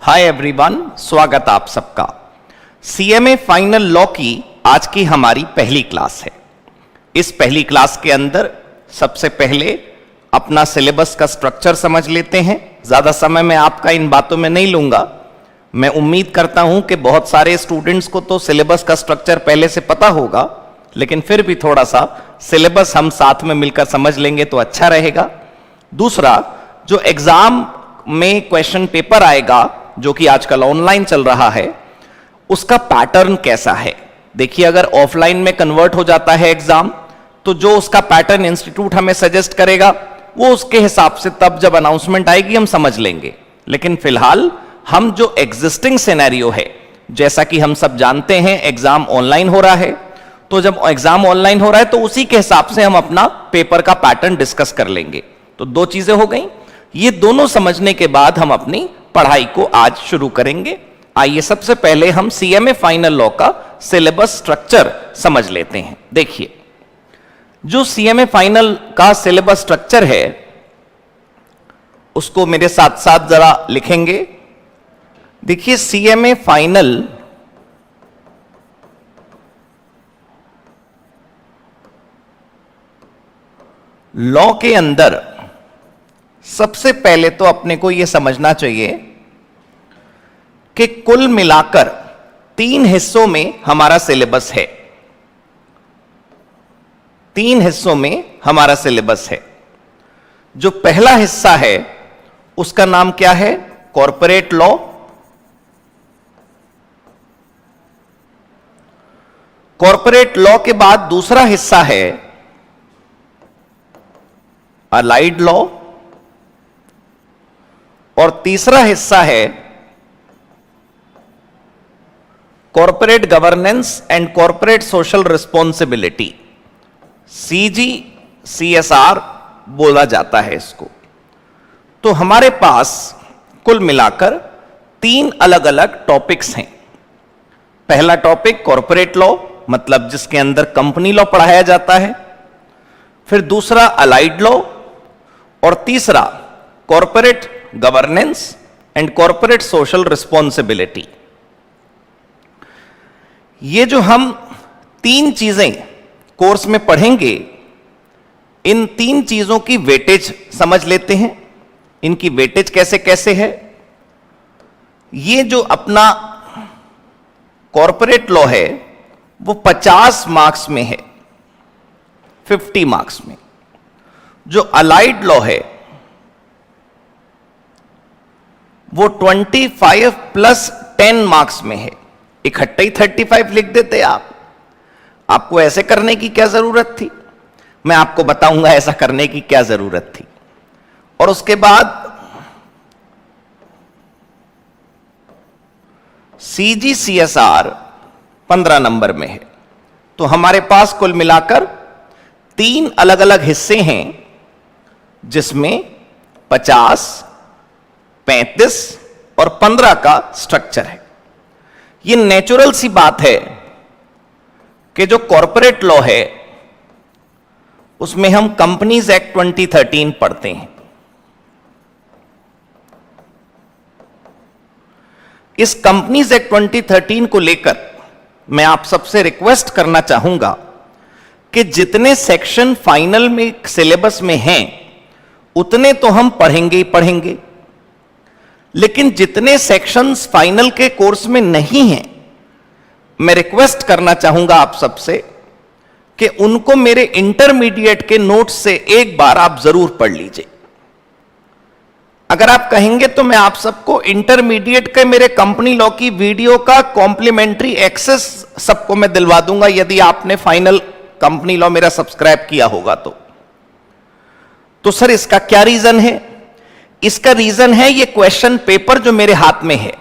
Hi everyone, स्वागत आप सबका। सीएमए फाइनल लॉ की आज की हमारी पहली क्लास है। इस पहली क्लास के अंदर सबसे पहले अपना सिलेबस का स्ट्रक्चर समझ लेते हैं। ज्यादा समय मैं आपका इन बातों में नहीं लूंगा। मैं उम्मीद करता हूं कि बहुत सारे स्टूडेंट्स को तो सिलेबस का स्ट्रक्चर पहले से पता होगा, लेकिन फिर भी थोड़ा सा सिलेबस हम साथ में मिलकर समझ लेंगे तो अच्छा रहेगा। दूसरा, जो एग्जाम में क्वेश्चन पेपर आएगा जो कि आजकल ऑनलाइन चल रहा है, उसका पैटर्न कैसा है। देखिए, अगर ऑफलाइन में कन्वर्ट हो जाता है एग्जाम, तो जो उसका पैटर्न इंस्टीट्यूट हमें सजेस्ट करेगा वो उसके हिसाब से तब जब अनाउंसमेंट आएगी हम समझ लेंगे। लेकिन फिलहाल हम जो एग्जिस्टिंग सिनेरियो है, जैसा कि हम सब जानते हैं एग्जाम ऑनलाइन हो रहा है, तो जब एग्जाम ऑनलाइन हो रहा है तो उसी के हिसाब से हम अपना पेपर का पैटर्न डिस्कस कर लेंगे। तो दो चीजें हो गई। ये दोनों समझने के बाद हम अपनी पढ़ाई को आज शुरू करेंगे। आइए सबसे पहले हम सीएमए फाइनल लॉ का सिलेबस स्ट्रक्चर समझ लेते हैं। देखिए, जो सीएमए फाइनल का सिलेबस स्ट्रक्चर है उसको मेरे साथ साथ जरा लिखेंगे। देखिए, सीएमए फाइनल लॉ के अंदर सबसे पहले तो अपने को यह समझना चाहिए कि कुल मिलाकर 3 हिस्सों में हमारा सिलेबस है। 3 हिस्सों में हमारा सिलेबस है। जो पहला हिस्सा है उसका नाम क्या है? Corporate law. कॉर्पोरेट लॉ के बाद दूसरा हिस्सा है अलाइड लॉ, और तीसरा हिस्सा है corporate governance and corporate social responsibility. CGCSR बोला जाता है इसको। तो हमारे पास कुल मिलाकर 3 अलग अलग टॉपिक्स हैं। पहला टॉपिक कॉर्पोरेट लॉ, मतलब जिसके अंदर कंपनी लॉ पढ़ाया जाता है। फिर दूसरा अलाइड लॉ, और तीसरा corporate governance and corporate social responsibility. ये जो हम 3 चीजें कोर्स में पढ़ेंगे, इन 3 चीजों की वेटेज समझ लेते हैं। इनकी वेटेज कैसे कैसे है। ये जो अपना कॉर्पोरेट लॉ है वो 50 मार्क्स में है, 50 मार्क्स में। जो अलाइड लॉ है वो 25 प्लस 10 मार्क्स में है। इकट्ठे ही 35 लिख देते आप। आपको ऐसे करने की क्या जरूरत थी? मैं आपको बताऊंगा ऐसा करने की क्या जरूरत थी। और उसके बाद CGCSR 15 नंबर में है। तो हमारे पास कुल मिलाकर 3 अलग अलग हिस्से हैं, जिसमें 50, 35 और 15 का स्ट्रक्चर है। ये नेचुरल सी बात है कि जो कॉर्पोरेट लॉ है उसमें हम कंपनीज एक्ट 2013 पढ़ते हैं। इस कंपनीज एक्ट 2013 को लेकर मैं आप सबसे रिक्वेस्ट करना चाहूंगा कि जितने सेक्शन फाइनल में सिलेबस में हैं उतने तो हम पढ़ेंगे ही पढ़ेंगे, लेकिन जितने सेक्शंस फाइनल के कोर्स में नहीं हैं, मैं रिक्वेस्ट करना चाहूंगा आप सबसे कि उनको मेरे इंटरमीडिएट के नोट्स से एक बार आप जरूर पढ़ लीजिए। अगर आप कहेंगे तो मैं आप सबको इंटरमीडिएट के मेरे कंपनी लॉ की वीडियो का कॉम्प्लीमेंट्री एक्सेस सबको मैं दिलवा दूंगा, यदि आपने फाइनल कंपनी लॉ मेरा सब्सक्राइब किया होगा तो सर इसका क्या रीजन है? इसका रीजन है ये क्वेश्चन पेपर जो मेरे हाथ में है।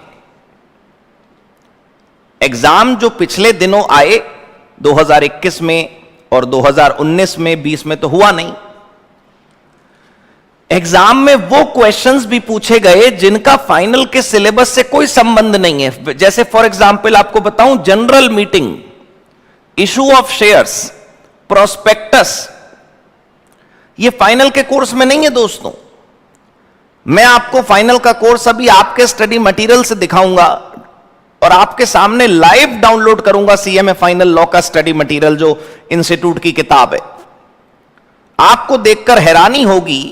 एग्जाम जो पिछले दिनों आए 2021 में और 2019 में, 20 में तो हुआ नहीं। एग्जाम में वो क्वेश्चंस भी पूछे गए जिनका फाइनल के सिलेबस से कोई संबंध नहीं है। जैसे फॉर एग्जांपल आपको बताऊं, general meeting, issue of shares, prospectus, ये फाइनल के कोर्स में नहीं है दोस्तों। मैं आपको फाइनल का कोर्स अभी आपके स्टडी मटेरियल से दिखाऊंगा और आपके सामने लाइव डाउनलोड करूंगा सीएमए फाइनल लॉ का स्टडी मटेरियल, जो इंस्टीट्यूट की किताब है। आपको देखकर हैरानी होगी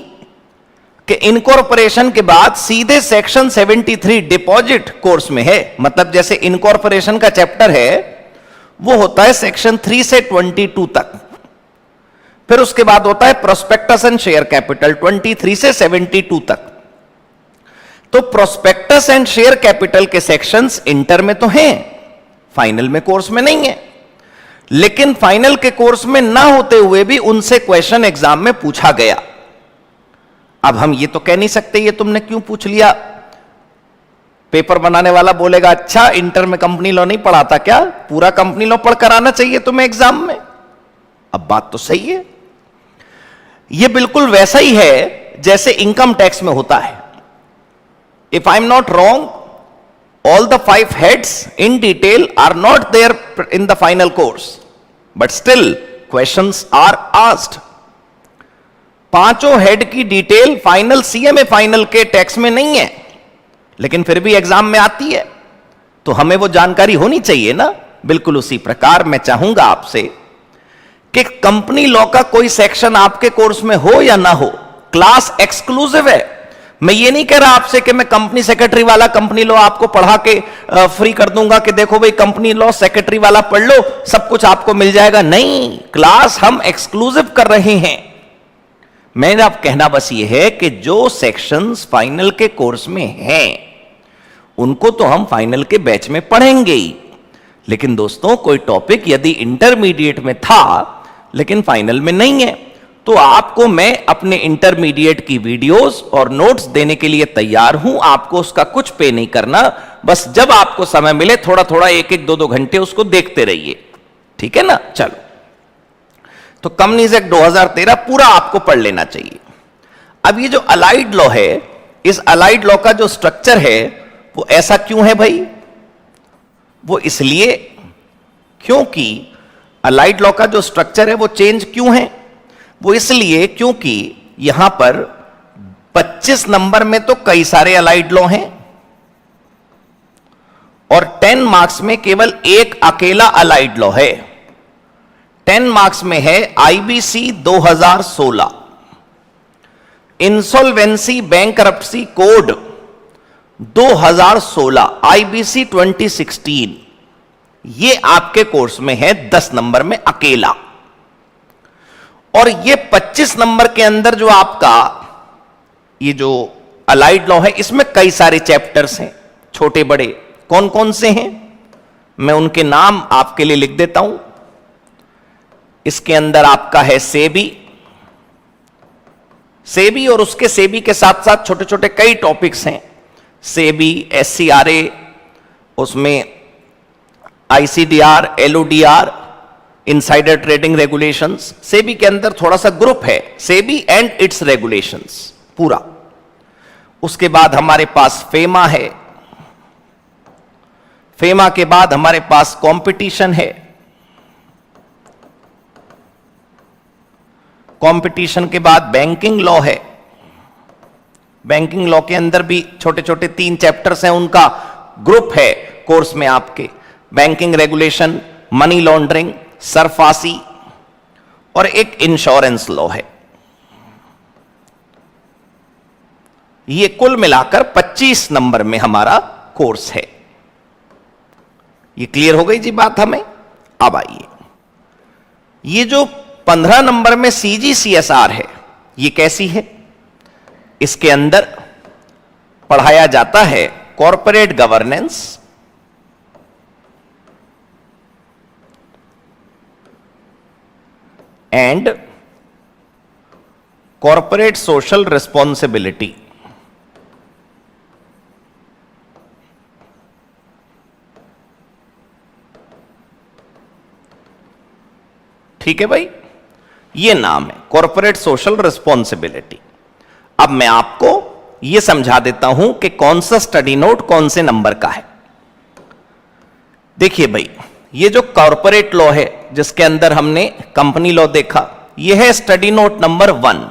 कि इनकॉर्पोरेशन के बाद सीधे सेक्शन 73 डिपॉजिट कोर्स में है। मतलब जैसे इनकॉर्पोरेशन का चैप्टर है वो होता है सेक्शन 3 से 22 तक, फिर उसके बाद होता है प्रोस्पेक्टस एंड शेयर कैपिटल 23 से 72 तक। तो प्रोस्पेक्टस एंड शेयर कैपिटल के सेक्शंस इंटर में तो हैं, फाइनल में कोर्स में नहीं है। लेकिन फाइनल के कोर्स में ना होते हुए भी उनसे क्वेश्चन एग्जाम में पूछा गया। अब हम ये तो कह नहीं सकते ये तुमने क्यों पूछ लिया। पेपर बनाने वाला बोलेगा अच्छा इंटर में कंपनी लॉ नहीं पढ़ाता क्या, पूरा कंपनी लॉ पढ़ कर आना चाहिए तुम्हें एग्जाम में। अब बात तो सही है, ये बिल्कुल वैसा ही है जैसे इनकम टैक्स में होता है। If I am not wrong, all the 5 heads in detail are not there in the final course, but still questions are asked. पांचों हेड की डिटेल फाइनल सीएमए फाइनल के टैक्स में नहीं है, लेकिन फिर भी एग्जाम में आती है, तो हमें वो जानकारी होनी चाहिए ना। बिल्कुल उसी प्रकार मैं चाहूंगा आपसे कि कंपनी लॉ का कोई सेक्शन आपके कोर्स में हो या ना हो, क्लास एक्सक्लूसिव है। मैं ये नहीं कह रहा आपसे कि मैं कंपनी सेक्रेटरी वाला कंपनी लॉ आपको पढ़ा के फ्री कर दूंगा कि देखो भाई कंपनी लॉ सेक्रेटरी वाला पढ़ लो सब कुछ आपको मिल जाएगा। नहीं, क्लास हम एक्सक्लूसिव कर रहे हैं। मेरा कहना बस ये है कि जो सेक्शंस फाइनल के कोर्स में हैं उनको तो हम फाइनल के बैच में पढ़ेंगे ही, लेकिन दोस्तों कोई टॉपिक यदि इंटरमीडिएट में था लेकिन फाइनल में नहीं है, तो आपको मैं अपने इंटरमीडिएट की वीडियोस और नोट्स देने के लिए तैयार हूं। आपको उसका कुछ पे नहीं करना, बस जब आपको समय मिले थोड़ा थोड़ा 1-1, 2-2 घंटे उसको देखते रहिए, ठीक है ना। चलो, तो कंपनीज एक्ट 2013 पूरा आपको पढ़ लेना चाहिए। अब ये जो अलाइड लॉ है, इस अलाइड लॉ का जो स्ट्रक्चर है वो ऐसा क्यों है भाई? वो इसलिए क्योंकि अलाइड लॉ का जो स्ट्रक्चर है वो चेंज क्यों है? वो इसलिए क्योंकि यहां पर 25 नंबर में तो कई सारे अलाइड लॉ हैं और 10 मार्क्स में केवल एक अकेला अलाइड लॉ है। 10 मार्क्स में है IBC 2016, insolvency bankruptcy code 2016, IBC 2016। ये आपके कोर्स में है 10 नंबर में अकेला। और ये 25 नंबर के अंदर जो आपका ये जो अलाइड लॉ है इसमें कई सारे चैप्टर्स हैं, छोटे बड़े। कौन कौन से हैं मैं उनके नाम आपके लिए लिख देता हूं। इसके अंदर आपका है सेबी, सेबी और उसके सेबी के साथ साथ छोटे छोटे कई टॉपिक्स हैं। सेबी, एससीआरए, उसमें ICDR, LODR, insider trading regulations. SEBI के अंदर थोड़ा सा ग्रुप है, सेबी एंड इट्स रेगुलेशंस पूरा। उसके बाद हमारे पास फेमा है, फेमा के बाद हमारे पास कंपटीशन है, कंपटीशन के बाद बैंकिंग लॉ है। बैंकिंग लॉ के अंदर भी छोटे छोटे 3 चैप्टर्स हैं, उनका ग्रुप है कोर्स में आपके। Banking regulation, money laundering, SARFAESI और एक इंश्योरेंस लॉ है। ये कुल मिलाकर 25 नंबर में हमारा कोर्स है। ये क्लियर हो गई जी बात हमें। अब आइए, ये जो 15 नंबर में सीजीसीएसआर है ये कैसी है? इसके अंदर पढ़ाया जाता है corporate governance, and corporate social responsibility. ठीक है भाई, ये नाम है कॉरपोरेट सोशल रिस्पॉन्सिबिलिटी। अब मैं आपको यह समझा देता हूं कि कौन सा स्टडी नोट कौन से नंबर का है। देखिए भाई, ये जो कॉरपोरेट लॉ है जिसके अंदर हमने कंपनी लॉ देखा, यह है स्टडी नोट नंबर 1।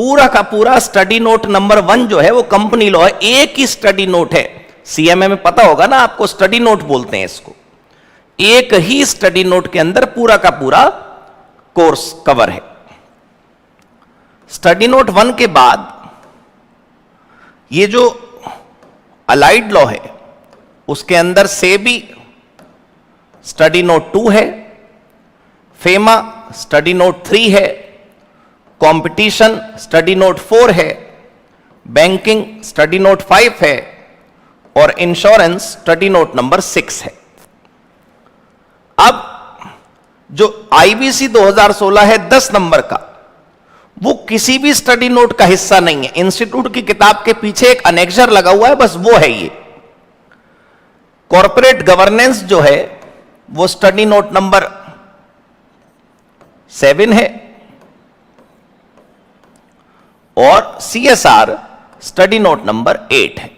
पूरा का पूरा स्टडी नोट नंबर 1 जो है वो कंपनी लॉ है, एक ही स्टडी नोट है। सीएमए में पता होगा ना आपको, स्टडी नोट बोलते हैं इसको। एक ही स्टडी नोट के अंदर पूरा का पूरा कोर्स कवर है। स्टडी नोट 1 के बाद ये जो अलाइड लॉ है उसके अंदर से भी स्टडी नोट 2 है, फेमा स्टडी नोट 3 है, कंपटीशन स्टडी नोट 4 है, बैंकिंग स्टडी नोट 5 है और इंश्योरेंस स्टडी नोट नंबर 6 है। अब जो आईबीसी 2016 है 10 नंबर का, वो किसी भी स्टडी नोट का हिस्सा नहीं है। इंस्टीट्यूट की किताब के पीछे एक अनेक्जर लगा हुआ है, बस वो है ये। कॉर्पोरेट गवर्नेंस जो है वो स्टडी नोट नंबर 7 है और सीएसआर स्टडी नोट नंबर 8 है।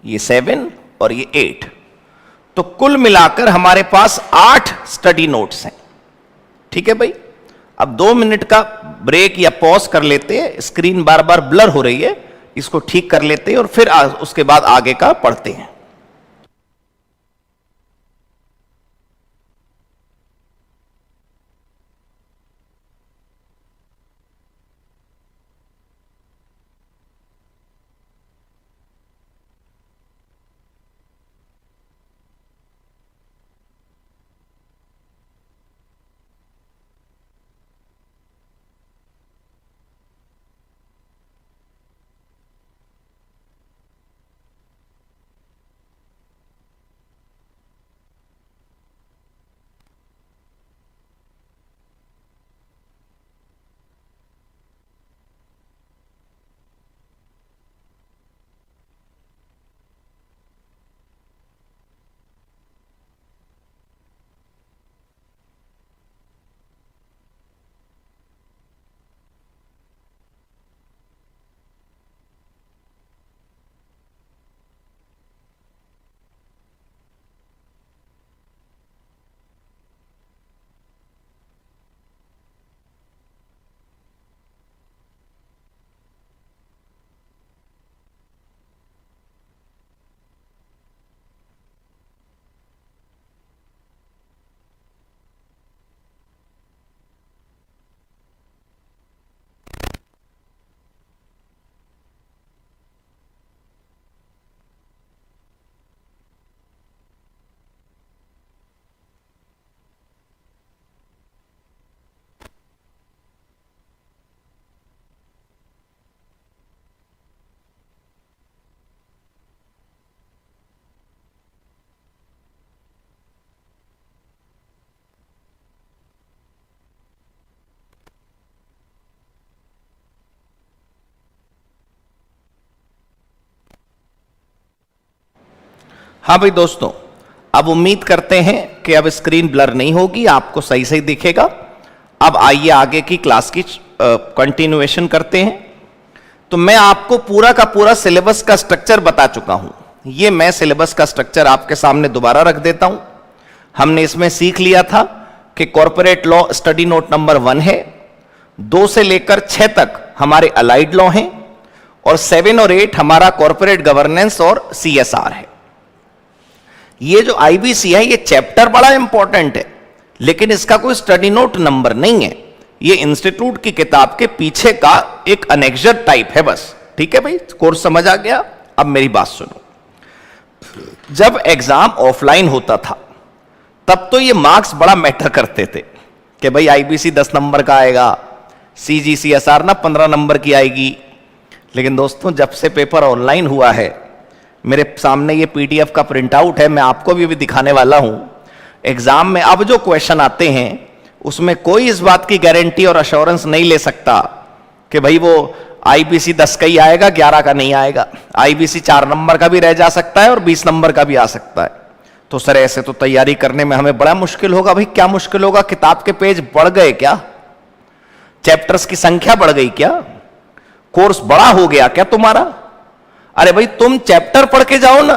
ये 7 और ये 8, तो कुल मिलाकर हमारे पास 8 स्टडी नोट्स हैं। ठीक है भाई, अब 2 मिनट का ब्रेक या पॉज कर लेते हैं। स्क्रीन बार बार ब्लर हो रही है, इसको ठीक कर लेते हैं और फिर उसके बाद आगे का पढ़ते हैं। हाँ भाई दोस्तों, अब उम्मीद करते हैं कि अब स्क्रीन ब्लर नहीं होगी, आपको सही सही दिखेगा। अब आइए आगे की क्लास की कंटिन्यूएशन करते हैं। तो मैं आपको पूरा का पूरा सिलेबस का स्ट्रक्चर बता चुका हूं। ये मैं सिलेबस का स्ट्रक्चर आपके सामने दोबारा रख देता हूं। हमने इसमें सीख लिया था कि corporate law study note number 1 है, 2 से लेकर 6 तक हमारे अलाइड लॉ हैं और 7 और 8 हमारा कॉर्पोरेट गवर्नेंस और सीएसआर है। ये जो आईबीसी है ये चैप्टर बड़ा इंपॉर्टेंट है, लेकिन इसका कोई स्टडी नोट नंबर नहीं है। ये इंस्टीट्यूट की किताब के पीछे का एक अनेक्जर टाइप है बस। ठीक है भाई, कोर्स समझ आ गया। अब मेरी बात सुनो, जब एग्जाम ऑफलाइन होता था तब तो ये मार्क्स बड़ा मैटर करते थे कि भाई आईबीसी 10 नंबर का आएगा, सीजीसीएसआर ना 15 नंबर की आएगी। लेकिन दोस्तों, जब से पेपर ऑनलाइन हुआ है, मेरे सामने ये पीडीएफ का प्रिंट आउट है, मैं आपको भी दिखाने वाला हूं। एग्जाम में अब जो क्वेश्चन आते हैं उसमें कोई इस बात की गारंटी और अश्योरेंस नहीं ले सकता कि भाई वो आईबीसी 10 का ही आएगा, 11 का नहीं आएगा। आईबीसी 4 नंबर का भी रह जा सकता है और 20 नंबर का भी आ सकता है। तो सर ऐसे तो तैयारी करने में हमें बड़ा मुश्किल होगा। भाई क्या मुश्किल होगा? किताब के पेज बढ़ गए क्या? चैप्टर्स की संख्या बढ़ गई क्या? कोर्स बड़ा हो गया क्या तुम्हारा? अरे भाई तुम चैप्टर पढ़ के जाओ ना।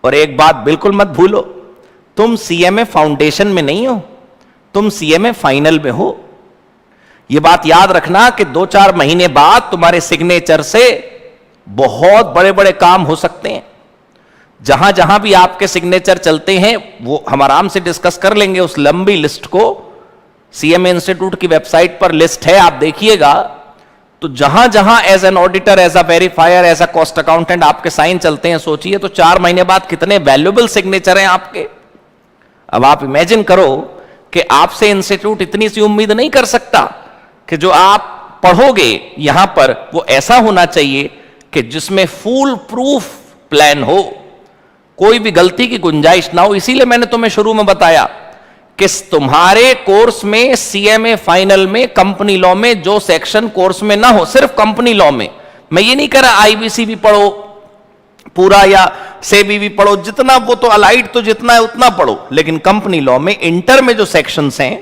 और एक बात बिल्कुल मत भूलो, तुम सीएमए फाउंडेशन में नहीं हो, तुम सीएमए फाइनल में हो। यह बात याद रखना कि 2-4 महीने बाद तुम्हारे सिग्नेचर से बहुत बड़े बड़े काम हो सकते हैं। जहां जहां भी आपके सिग्नेचर चलते हैं वो हम आराम से डिस्कस कर लेंगे। उस लंबी लिस्ट को सीएमए इंस्टीट्यूट की वेबसाइट पर लिस्ट है, आप देखिएगा। तो जहां जहां as an auditor, as a verifier, as a cost accountant आपके साइन चलते हैं, सोचिए तो 4 महीने बाद कितने वैल्यूएबल सिग्नेचर हैं आपके। अब आप इमेजिन करो कि आपसे इंस्टीट्यूट इतनी सी उम्मीद नहीं कर सकता कि जो आप पढ़ोगे यहां पर वो ऐसा होना चाहिए कि जिसमें फुल प्रूफ प्लान हो, कोई भी गलती की गुंजाइश ना हो। इसीलिए मैंने तुम्हें शुरू में बताया कि तुम्हारे कोर्स में सीएमए फाइनल में कंपनी लॉ में जो सेक्शन कोर्स में ना हो, सिर्फ कंपनी लॉ में। मैं ये नहीं कह रहा आईबीसी भी पढ़ो पूरा या सेबी भी पढ़ो, जितना वो तो अलाइड तो जितना है उतना पढ़ो, लेकिन कंपनी लॉ में इंटर में जो सेक्शंस हैं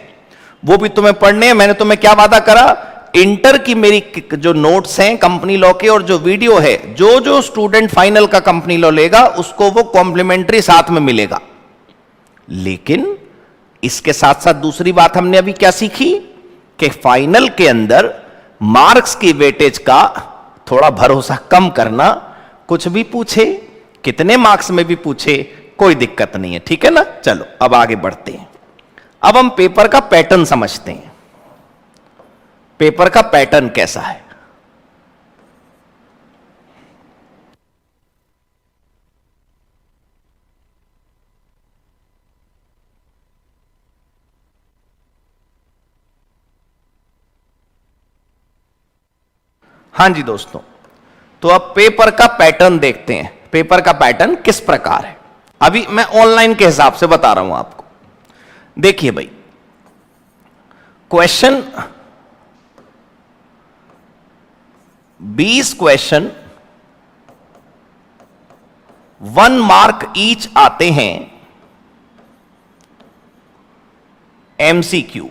वो भी तुम्हें पढ़ने हैं। मैंने तुम्हें क्या वादा करा, इंटर की मेरी जो नोट्स हैं कंपनी लॉ के और जो वीडियो है, जो जो स्टूडेंट फाइनल का कंपनी लॉ लेगा उसको वो कॉम्प्लीमेंट्री साथ में मिलेगा। लेकिन इसके साथ साथ दूसरी बात हमने अभी क्या सीखी कि फाइनल के अंदर मार्क्स की वेटेज का थोड़ा भरोसा कम करना। कुछ भी पूछे, कितने मार्क्स में भी पूछे, कोई दिक्कत नहीं है, ठीक है ना। चलो अब आगे बढ़ते हैं। अब हम पेपर का पैटर्न समझते हैं। पेपर का पैटर्न कैसा है। हां जी दोस्तों, तो अब पेपर का पैटर्न देखते हैं। पेपर का पैटर्न किस प्रकार है, अभी मैं ऑनलाइन के हिसाब से बता रहा हूं आपको। देखिए भाई, क्वेश्चन 20 क्वेश्चन 1 मार्क ईच आते हैं। एमसीक्यू,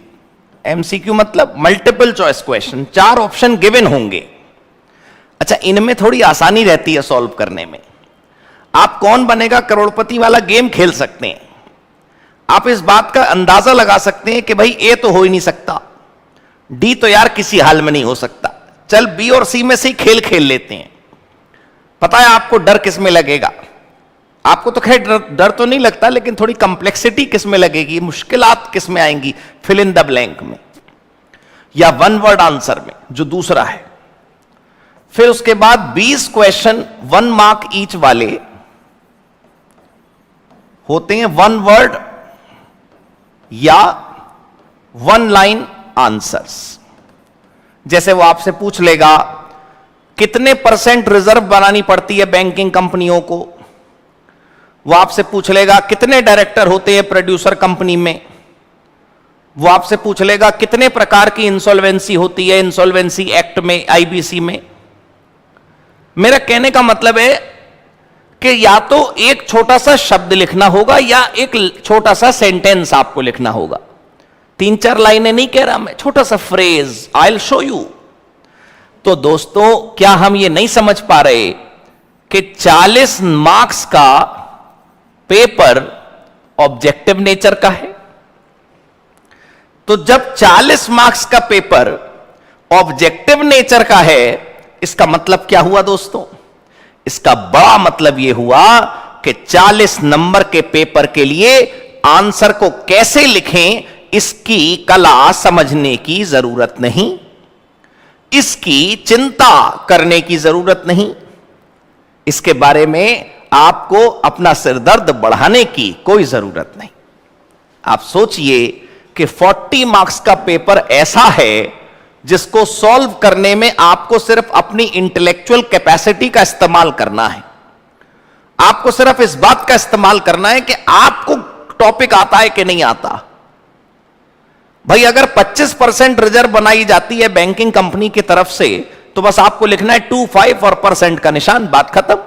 एमसीक्यू मतलब multiple choice question, 4 option given होंगे। अच्छा, इनमें थोड़ी आसानी रहती है सॉल्व करने में। आप कौन बनेगा करोड़पति वाला गेम खेल सकते हैं। आप इस बात का अंदाजा लगा सकते हैं कि भाई ए तो हो ही नहीं सकता, डी तो यार किसी हाल में नहीं हो सकता, चल बी और सी में से ही खेल खेल लेते हैं। पता है आपको डर किस में लगेगा। आपको तो खैर डर तो नहीं लगता, लेकिन थोड़ी कंप्लेक्सिटी किस में लगेगी, मुश्किलात किस में आएंगी, फिल इन द ब्लैंक में या 1 वर्ड आंसर में, जो दूसरा है। फिर उसके बाद 20 क्वेश्चन 1 मार्क ईच वाले होते हैं 1 वर्ड या 1 लाइन आंसर्स। जैसे वो आपसे पूछ लेगा कितने % रिजर्व बनानी पड़ती है बैंकिंग कंपनियों को। वो आपसे पूछ लेगा कितने डायरेक्टर होते हैं प्रोड्यूसर कंपनी में। वो आपसे पूछ लेगा कितने प्रकार की इंसॉल्वेंसी होती है इंसॉल्वेंसी एक्ट में, आईबीसी में। मेरा कहने का मतलब है कि या तो एक छोटा सा शब्द लिखना होगा या एक छोटा सा सेंटेंस आपको लिखना होगा। 3-4 लाइनें नहीं कह रहा मैं, छोटा सा phrase, I will show you. तो दोस्तों, क्या हम ये नहीं समझ पा रहे कि 40 मार्क्स का पेपर ऑब्जेक्टिव नेचर का है। तो जब 40 मार्क्स का पेपर ऑब्जेक्टिव नेचर का है, इसका मतलब क्या हुआ दोस्तों? इसका बड़ा मतलब यह हुआ कि 40 नंबर के पेपर के लिए आंसर को कैसे लिखें, इसकी कला समझने की जरूरत नहीं, इसकी चिंता करने की जरूरत नहीं, इसके बारे में आपको अपना सिरदर्द बढ़ाने की कोई जरूरत नहीं। आप सोचिए कि 40 मार्क्स का पेपर ऐसा है जिसको सॉल्व करने में आपको सिर्फ अपनी इंटेलेक्चुअल कैपेसिटी का इस्तेमाल करना है। आपको सिर्फ इस बात का इस्तेमाल करना है कि आपको टॉपिक आता है कि नहीं आता। भाई अगर 25% रिजर्व बनाई जाती है बैंकिंग कंपनी की तरफ से, तो बस आपको लिखना है 25 और % का निशान, बात खत्म।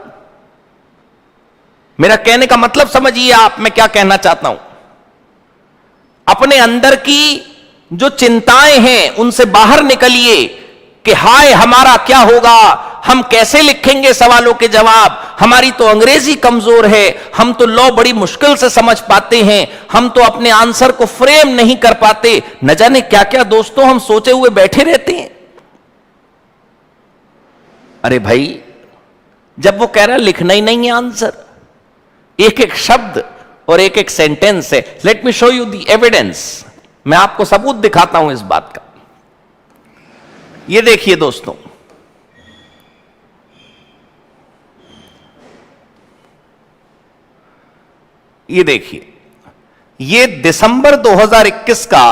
मेरा कहने का मतलब समझिए आप, मैं क्या कहना चाहता हूं। अपने अंदर की जो चिंताएं हैं उनसे बाहर निकलिए, कि हाय हमारा क्या होगा, हम कैसे लिखेंगे सवालों के जवाब, हमारी तो अंग्रेजी कमजोर है, हम तो लॉ बड़ी मुश्किल से समझ पाते हैं, हम तो अपने आंसर को फ्रेम नहीं कर पाते, न जाने क्या क्या दोस्तों हम सोचे हुए बैठे रहते हैं। अरे भाई, जब वो कह रहा है लिखना ही नहीं है आंसर, एक एक शब्द और एक एक सेंटेंस है। Let me show you the evidence, मैं आपको सबूत दिखाता हूं इस बात का। ये देखिए दोस्तों, ये देखिए, ये दिसंबर 2021 का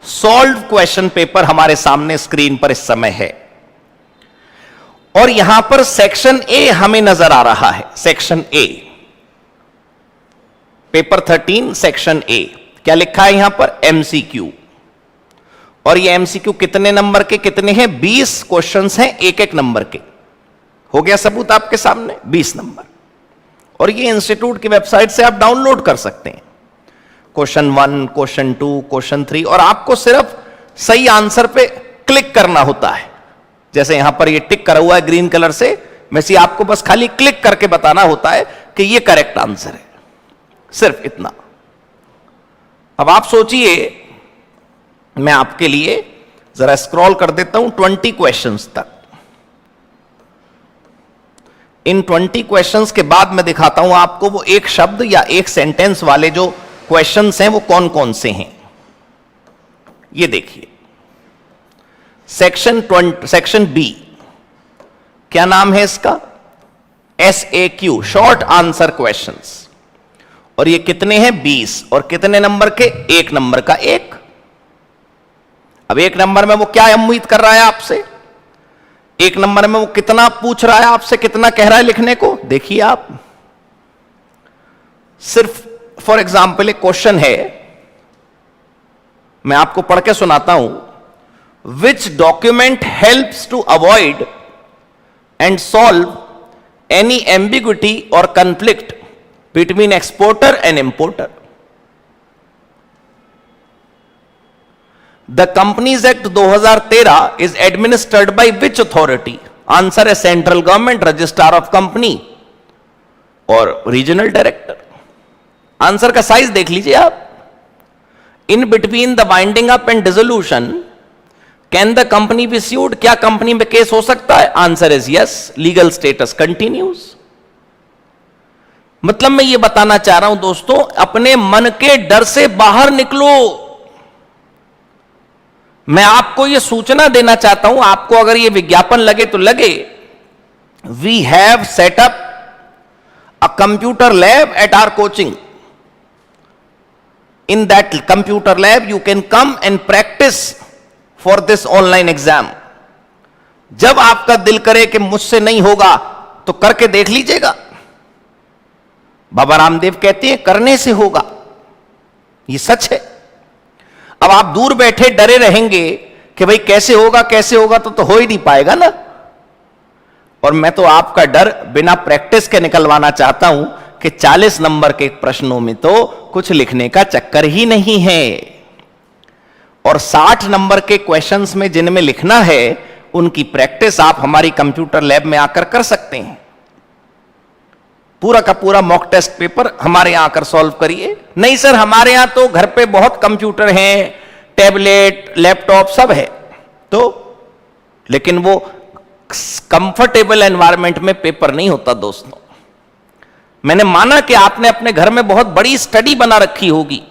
सॉल्व क्वेश्चन पेपर हमारे सामने स्क्रीन पर इस समय है, और यहां पर सेक्शन ए हमें नजर आ रहा है। Section A, paper 13 section A, क्या लिखा है यहां पर? एमसीक्यू। और ये एमसीक्यू कितने नंबर के कितने हैं? 20 क्वेश्चंस हैं एक एक नंबर के। हो गया सबूत आपके सामने, 20 नंबर। और ये इंस्टीट्यूट की वेबसाइट से आप डाउनलोड कर सकते हैं। क्वेश्चन 1, क्वेश्चन 2, क्वेश्चन 3, और आपको सिर्फ सही आंसर पे क्लिक करना होता है। जैसे यहां पर ये टिक करा हुआ है ग्रीन कलर से, वैसे आपको बस खाली क्लिक करके बताना होता है कि ये करेक्ट आंसर है, सिर्फ इतना। अब आप सोचिए, मैं आपके लिए जरा स्क्रॉल कर देता हूं 20 क्वेश्चंस तक। इन 20 क्वेश्चंस के बाद मैं दिखाता हूं आपको वो एक शब्द या एक सेंटेंस वाले जो क्वेश्चंस हैं वो कौन कौन से हैं। ये देखिए, सेक्शन बी, क्या नाम है इसका? SAQ, short answer questions. और ये कितने हैं? 20। और कितने नंबर के? 1 नंबर का 1। अब 1 नंबर में वो क्या उम्मीद कर रहा है आपसे? 1 नंबर में वो कितना पूछ रहा है आपसे, कितना कह रहा है लिखने को? देखिए आप, सिर्फ फॉर एग्जाम्पल एक क्वेश्चन है, मैं आपको पढ़ के सुनाता हूं। Which document helps to avoid and solve any ambiguity और conflict between exporter and importer? The companies act 2013 is administered by which authority? Answer है central government, registrar of company और रीजनल डायरेक्टर। आंसर का size देख लीजिए आप। In between the winding up and dissolution can the company be sued? क्या company में case हो सकता है? Answer is yes, legal status continues. मतलब मैं ये बताना चाह रहा हूं दोस्तों, अपने मन के डर से बाहर निकलो। मैं आपको यह सूचना देना चाहता हूं, आपको अगर यह विज्ञापन लगे तो लगे। We have set up a computer lab at our coaching. In that computer lab you can come and practise for this online exam. जब आपका दिल करे कि मुझसे नहीं होगा तो करके देख लीजिएगा। बाबा रामदेव कहते हैं करने से होगा, ये सच है। अब आप दूर बैठे डरे रहेंगे कि भाई कैसे होगा कैसे होगा, तो हो ही नहीं पाएगा ना। और मैं तो आपका डर बिना प्रैक्टिस के निकलवाना चाहता हूं कि 40 नंबर के प्रश्नों में तो कुछ लिखने का चक्कर ही नहीं है, और 60 नंबर के क्वेश्चंस में जिनमें लिखना है उनकी प्रैक्टिस आप हमारी कंप्यूटर लैब में आकर कर सकते हैं। पूरा का पूरा मॉक टेस्ट पेपर हमारे यहां आकर सॉल्व करिए। नहीं सर, हमारे यहां तो घर पे बहुत कंप्यूटर हैं, टैबलेट, लैपटॉप सब है, तो लेकिन वो कंफर्टेबल एनवायरनमेंट में पेपर नहीं होता दोस्तों। मैंने माना कि आपने अपने घर में बहुत बड़ी स्टडी बना रखी होगी,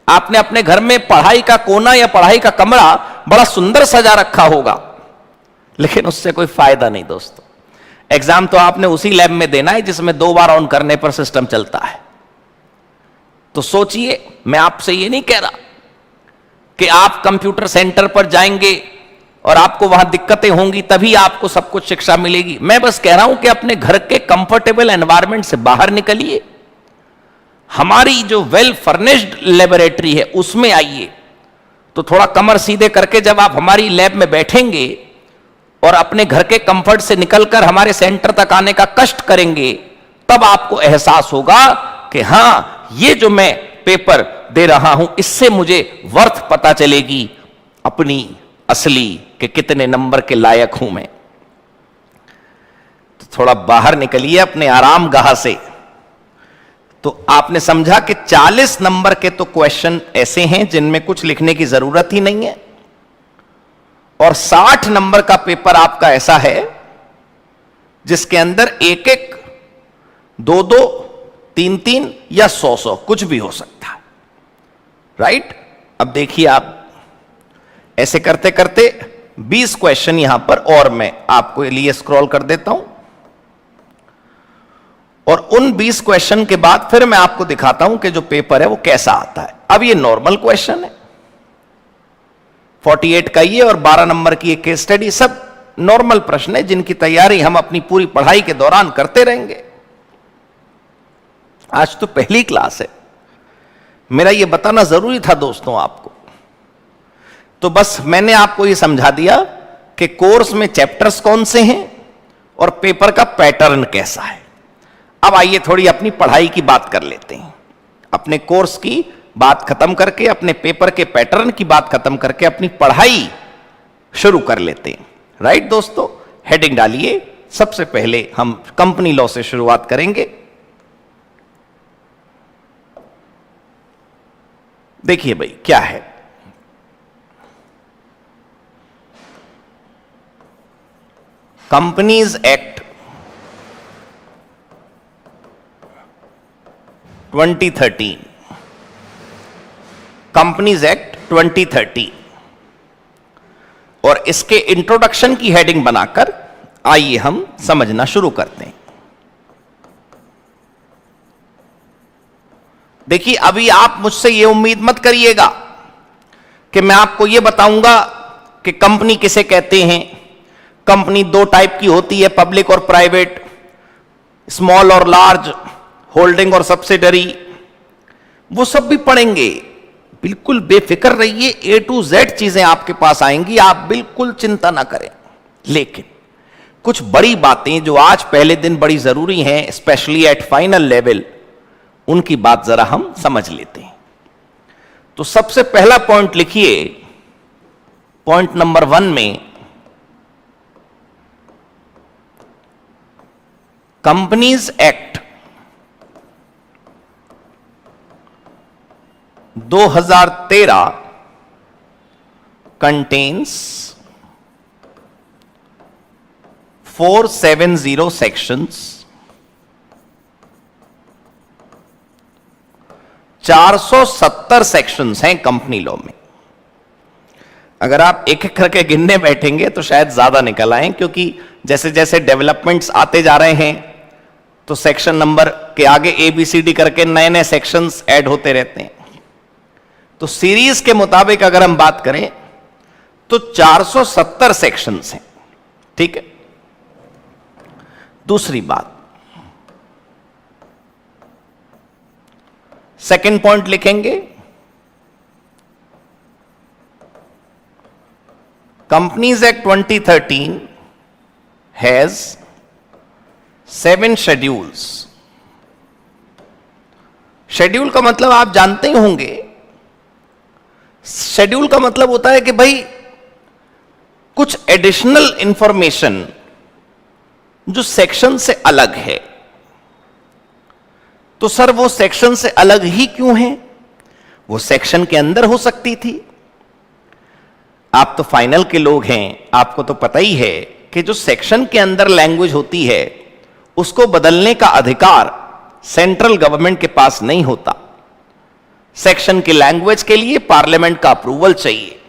आपने अपने घर में पढ़ाई का कोना या पढ़ाई का कमरा बड़ा सुंदर सजा रखा होगा, लेकिन उससे कोई फायदा नहीं दोस्तों। एग्जाम तो आपने उसी लैब में देना है जिसमें 2 बार ऑन करने पर सिस्टम चलता है। तो सोचिए, मैं आपसे ये नहीं कह रहा कि आप कंप्यूटर सेंटर पर जाएंगे और आपको वहां दिक्कतें होंगी तभी आपको सब कुछ शिक्षा मिलेगी। मैं बस कह रहा हूं कि अपने घर के कंफर्टेबल एनवायरनमेंट से बाहर निकलिए, हमारी जो वेल फर्निश्ड लेबोरेटरी है उसमें आइए। तो थोड़ा कमर सीधे करके जब आप हमारी लैब में बैठेंगे और अपने घर के कंफर्ट से निकलकर हमारे सेंटर तक आने का कष्ट करेंगे, तब आपको एहसास होगा कि हां, ये जो मैं पेपर दे रहा हूं इससे मुझे वर्थ पता चलेगी, अपनी असली कि कितने नंबर के लायक हूं मैं। तो थोड़ा बाहर निकलिए अपने आराम गाह से। तो आपने समझा कि 40 नंबर के तो क्वेश्चन ऐसे हैं जिनमें कुछ लिखने की जरूरत ही नहीं है, और 60 नंबर का पेपर आपका ऐसा है जिसके अंदर एक एक, दो दो, तीन तीन या 100 कुछ भी हो सकता है। राइट? अब देखिए, आप ऐसे करते करते 20 क्वेश्चन यहां पर और मैं आपको लिए स्क्रॉल कर देता हूं, और उन 20 क्वेश्चन के बाद फिर मैं आपको दिखाता हूं कि जो पेपर है वो कैसा आता है। अब ये नॉर्मल क्वेश्चन है, 48 का ये और 12 नंबर की एक केस स्टडी, सब नॉर्मल प्रश्न है जिनकी तैयारी हम अपनी पूरी पढ़ाई के दौरान करते रहेंगे। आज तो पहली क्लास है, मेरा ये बताना जरूरी था दोस्तों आपको। तो बस मैंने आपको ये समझा दिया कि कोर्स में चैप्टर्स कौन से हैं और पेपर का पैटर्न कैसा है। अब आइए थोड़ी अपनी पढ़ाई की बात कर लेते हैं। अपने कोर्स की बात खत्म करके, अपने पेपर के पैटर्न की बात खत्म करके अपनी पढ़ाई शुरू कर लेते हैं। राइट दोस्तों, हेडिंग डालिए। सबसे पहले हम कंपनी लॉ से शुरुआत करेंगे। देखिए भाई क्या है, कंपनीज एक्ट 2013, कंपनीज एक्ट 2013, और इसके इंट्रोडक्शन की हेडिंग बनाकर आइए हम समझना शुरू करते हैं। देखिए, अभी आप मुझसे यह उम्मीद मत करिएगा कि मैं आपको यह बताऊंगा कि कंपनी किसे कहते हैं। कंपनी दो टाइप की होती है, पब्लिक और प्राइवेट, स्मॉल और लार्ज, होल्डिंग और सब्सिडरी, वो सब भी पढ़ेंगे। बिल्कुल बेफिक्र रहिए, A to Z चीजें आपके पास आएंगी, आप बिल्कुल चिंता ना करें। लेकिन कुछ बड़ी बातें जो आज पहले दिन बड़ी जरूरी हैं, स्पेशली एट फाइनल लेवल, उनकी बात जरा हम समझ लेते हैं। तो सबसे पहला पॉइंट लिखिए, पॉइंट नंबर 1 में, companies act 2013 contains 470 sections, 470 sections हैं कंपनी लॉ में। अगर आप एक एक करके गिनने बैठेंगे तो शायद ज्यादा निकल आए, क्योंकि जैसे जैसे डेवलपमेंट्स आते जा रहे हैं तो सेक्शन नंबर के आगे ABCD करके नए नए सेक्शंस ऐड होते रहते हैं। तो सीरीज के मुताबिक अगर हम बात करें तो 470 सेक्शंस हैं। ठीक है। दूसरी बात, सेकंड पॉइंट लिखेंगे, companies act 2013 has 7 schedules. Schedule का मतलब आप जानते ही होंगे। शेड्यूल का मतलब होता है कि भाई कुछ एडिशनल इंफॉर्मेशन जो सेक्शन से अलग है। तो सर वो सेक्शन से अलग ही क्यों है? वो सेक्शन के अंदर हो सकती थी। आप तो फाइनल के लोग हैं, आपको तो पता ही है कि जो सेक्शन के अंदर लैंग्वेज होती है उसको बदलने का अधिकार सेंट्रल गवर्नमेंट के पास नहीं होता। सेक्शन की लैंग्वेज के लिए पार्लियामेंट का अप्रूवल चाहिए,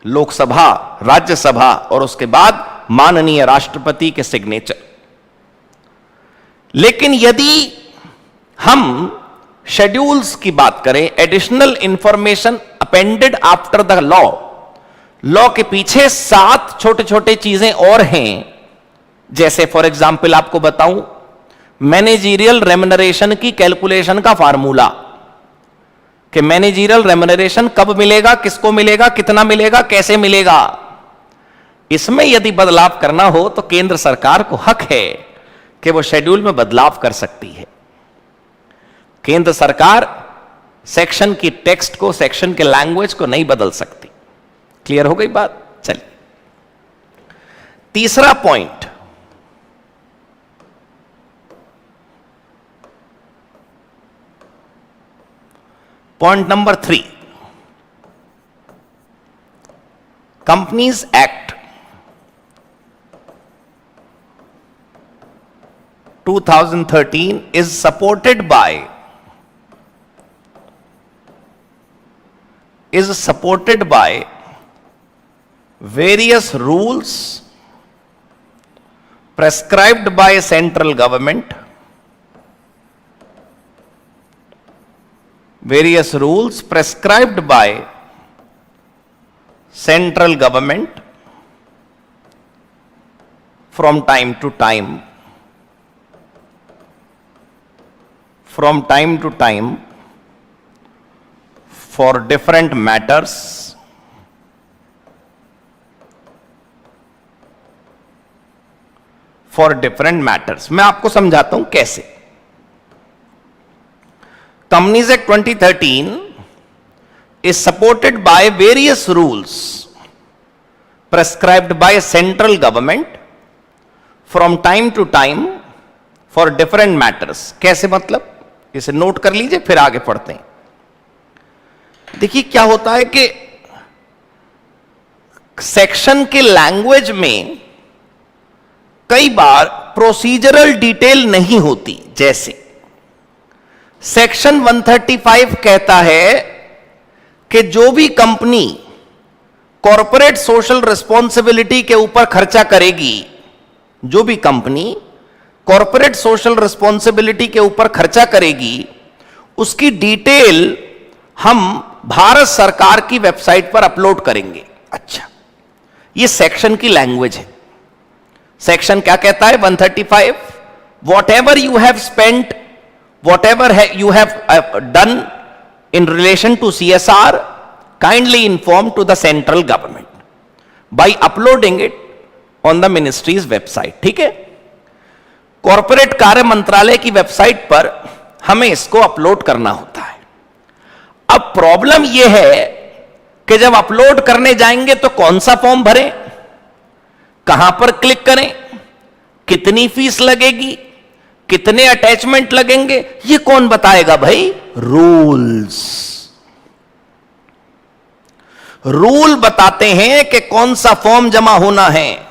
लोकसभा, राज्यसभा और उसके बाद माननीय राष्ट्रपति के सिग्नेचर। लेकिन यदि हम शेड्यूल्स की बात करें, additional information appended after the law, law के पीछे 7 छोटे छोटे चीजें और हैं। जैसे फॉर एग्जाम्पल आपको बताऊं, मैनेजीरियल रेम्युनरेशन की कैलकुलेशन का फार्मूला, कि मैनेजीरियल रेम्युनरेशन कब मिलेगा, किसको मिलेगा, कितना मिलेगा, कैसे मिलेगा। इसमें यदि बदलाव करना हो तो केंद्र सरकार को हक है कि वो शेड्यूल में बदलाव कर सकती है। केंद्र सरकार सेक्शन की टेक्स्ट को, सेक्शन के लैंग्वेज को नहीं बदल सकती। क्लियर हो गई बात? चलिए तीसरा point, point number 3, companies act 2013 is supported by various rules prescribed by central government, various rules prescribed by central government from time to time for different matters मैं आपको समझाता हूं कैसे। Companies act 2013 is supported by various rules prescribed by central government from time to time for different matters। कैसे मतलब, इसे note कर लीजिए फिर आगे पढ़ते हैं। देखिए क्या होता है कि सेक्शन के लैंग्वेज में कई बार प्रोसीजरल डिटेल नहीं होती। जैसे सेक्शन 135 कहता है कि जो भी कंपनी कॉरपोरेट सोशल रिस्पॉन्सिबिलिटी के ऊपर खर्चा करेगी, जो भी कंपनी कॉरपोरेट सोशल रिस्पॉन्सिबिलिटी के ऊपर खर्चा करेगी, उसकी डिटेल हम भारत सरकार की वेबसाइट पर अपलोड करेंगे। अच्छा, ये सेक्शन की लैंग्वेज है। सेक्शन क्या कहता है 135, what ever you have spent, what ever you have done in relation to CSR, kindly inform to the central government by uploading it on the ministry's website। ठीक है, कॉर्पोरेट कार्य मंत्रालय की वेबसाइट पर हमें इसको अपलोड करना होता है। अब प्रॉब्लम यह है कि जब अपलोड करने जाएंगे तो कौन सा फॉर्म भरें, कहां पर क्लिक करें, कितनी फीस लगेगी, कितने अटैचमेंट लगेंगे, ये कौन बताएगा भाई? रूल्स। रूल बताते हैं कि कौन सा फॉर्म जमा होना है,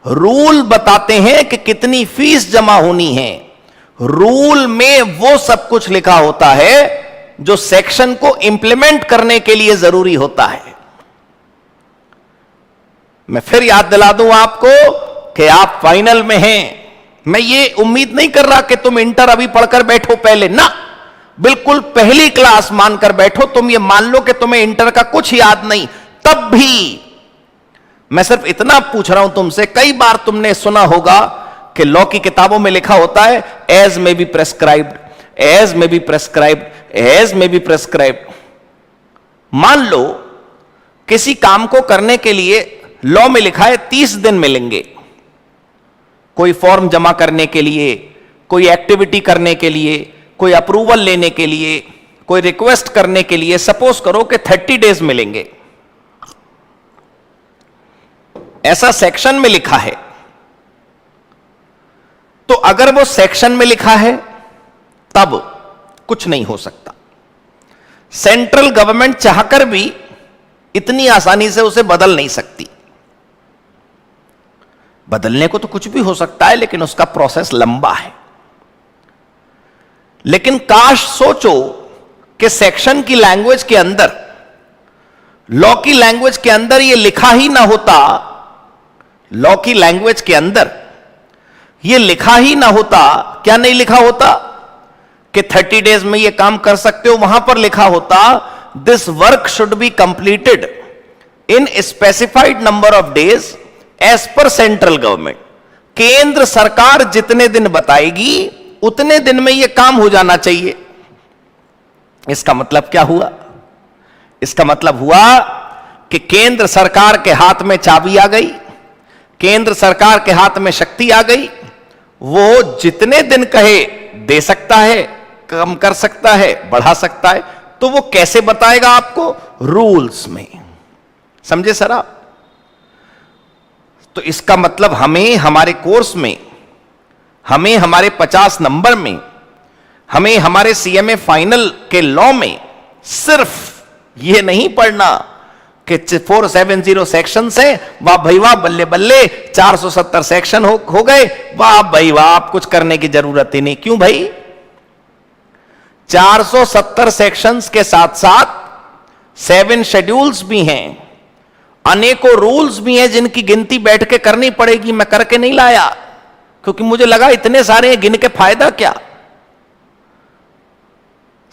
रूल बताते हैं कि कितनी फीस जमा होनी है। रूल में वो सब कुछ लिखा होता है जो सेक्शन को इंप्लीमेंट करने के लिए जरूरी होता है। मैं फिर याद दिला दूं आपको कि आप फाइनल में हैं। मैं ये उम्मीद नहीं कर रहा कि तुम इंटर अभी पढ़कर बैठो पहले ना, बिल्कुल पहली क्लास मानकर बैठो। तुम ये मान लो कि तुम्हें इंटर का कुछ याद नहीं, तब भी मैं सिर्फ इतना पूछ रहा हूं तुमसे, कई बार तुमने सुना होगा कि लॉ की किताबों में लिखा होता है एज में बी प्रेस्क्राइब्ड, एज में बी प्रेस्क्राइब्ड, एज में बी प्रेस्क्राइब्ड। मान लो किसी काम को करने के लिए लॉ में लिखा है 30 दिन मिलेंगे, कोई फॉर्म जमा करने के लिए, कोई एक्टिविटी करने के लिए, कोई अप्रूवल लेने के लिए, कोई रिक्वेस्ट करने के लिए सपोज करो कि 30 डेज मिलेंगे। ऐसा सेक्शन में लिखा है। तो अगर वो सेक्शन में लिखा है तब कुछ नहीं हो सकता। सेंट्रल गवर्नमेंट चाहकर भी इतनी आसानी से उसे बदल नहीं सकती। बदलने को तो कुछ भी हो सकता है, लेकिन उसका प्रोसेस लंबा है। लेकिन काश सोचो कि सेक्शन की लैंग्वेज के अंदर, लॉ की लैंग्वेज के अंदर यह लिखा ही ना होता, लॉ की लैंग्वेज के अंदर यह लिखा ही ना होता। क्या नहीं लिखा होता कि 30 डेज में यह काम कर सकते हो? वहां पर लिखा होता this work should be completed in specified number of days as per central government. केंद्र सरकार जितने दिन बताएगी उतने दिन में यह काम हो जाना चाहिए। इसका मतलब क्या हुआ? इसका मतलब हुआ कि केंद्र सरकार के हाथ में चाबी आ गई, केंद्र सरकार के हाथ में शक्ति आ गई। वो जितने दिन कहे दे सकता है, कम कर सकता है, बढ़ा सकता है। तो वो कैसे बताएगा आपको? रूल्स में। समझे सर आप? तो इसका मतलब हमें हमारे कोर्स में, हमें हमारे 50 नंबर में, हमें हमारे सीएमए फाइनल के लॉ में सिर्फ यह नहीं पढ़ना कि 470 सेक्शन है, वाह भाई वाह, बल्ले बल्ले 470 सेक्शन हो गए, वाह भाई वाह, आप कुछ करने की जरूरत ही नहीं। क्यों भाई? 470 सेक्शंस के साथ साथ 7 शेड्यूल्स भी हैं, अनेकों रूल्स भी हैं जिनकी गिनती बैठ के करनी पड़ेगी। मैं करके नहीं लाया क्योंकि मुझे लगा इतने सारे गिन के फायदा क्या।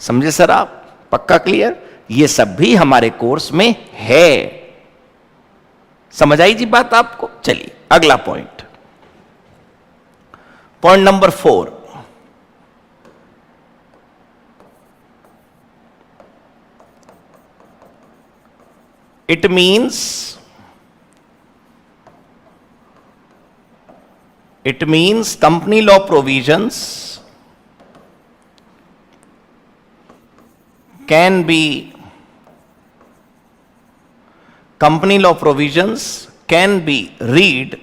समझे सर आप? पक्का क्लियर? ये सब भी हमारे कोर्स में है। समझ आई जी बात आपको? चलिए अगला point, point number 4। It means company law provisions can be read,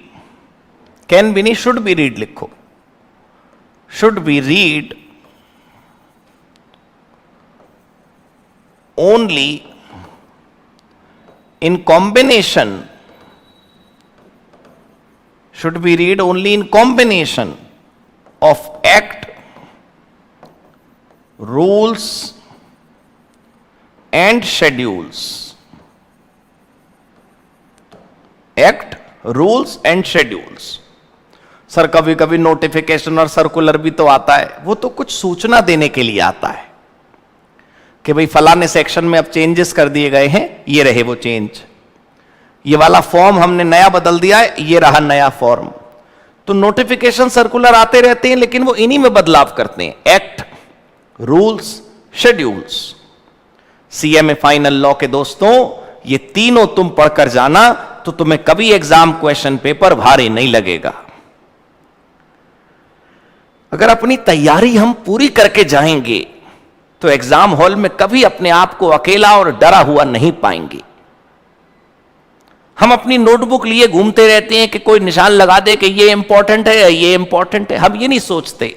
can be नहीं, should be read लिखो, should be read only in combination, should be read only in combination of act, rules and schedules. Act, rules and schedules. Sir कभी कभी notification और circular भी तो आता है, वो तो कुछ सूचना देने के लिए आता है कि भाई फलाने सेक्शन में अब चेंजेस कर दिए गए हैं, ये रहे वो चेंज, ये वाला फॉर्म हमने नया बदल दिया है, ये रहा नया फॉर्म। तो नोटिफिकेशन सर्कुलर आते रहते हैं, लेकिन वो इन्हीं में बदलाव करते हैं, act, rules, schedules. CMA final law के दोस्तों, ये तीनों तुम पढ़कर जाना तो तुम्हें कभी एग्जाम क्वेश्चन पेपर भारी नहीं लगेगा। अगर अपनी तैयारी हम पूरी करके जाएंगे तो एग्जाम हॉल में कभी अपने आप को अकेला और डरा हुआ नहीं पाएंगे। हम अपनी नोटबुक लिए घूमते रहते हैं कि कोई निशान लगा दे कि ये इंपॉर्टेंट है, ये इंपॉर्टेंट है। हम ये नहीं सोचते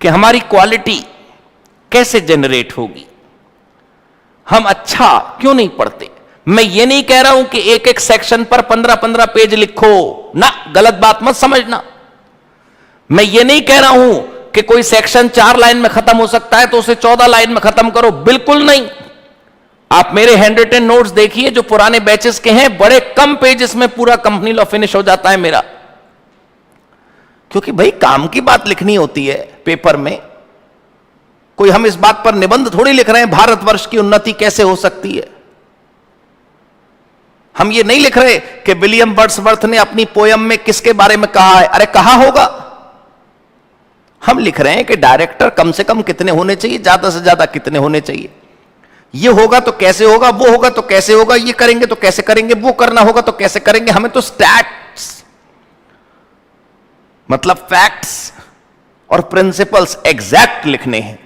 कि हमारी क्वालिटी कैसे जनरेट होगी, हम अच्छा क्यों नहीं पढ़ते। मैं ये नहीं कह रहा हूं कि एक एक सेक्शन पर 15-15 पेज लिखो ना, गलत बात मत समझना। मैं ये नहीं कह रहा हूं कि कोई सेक्शन 4 लाइन में खत्म हो सकता है तो उसे 14 लाइन में खत्म करो, बिल्कुल नहीं। आप मेरे हैंड रिटन नोट्स देखिए जो पुराने बैचेस के हैं, बड़े कम पेजेस में पूरा कंपनी लॉ फिनिश हो जाता है मेरा, क्योंकि भाई काम की बात लिखनी होती है पेपर में। कोई हम इस बात पर निबंध थोड़ी लिख रहे हैं भारतवर्ष की उन्नति कैसे हो सकती है। हम ये नहीं लिख रहे कि विलियम वर्ड्सवर्थ ने अपनी पोयम में किसके बारे में कहा है, अरे कहा होगा। हम लिख रहे हैं कि डायरेक्टर कम से कम कितने होने चाहिए, ज्यादा से ज्यादा कितने होने चाहिए, ये होगा तो कैसे होगा, वो होगा तो कैसे होगा, ये करेंगे तो कैसे करेंगे, वो करना होगा तो कैसे करेंगे। हमें तो स्टैट्स मतलब फैक्ट्स और प्रिंसिपल्स एग्जैक्ट लिखने हैं,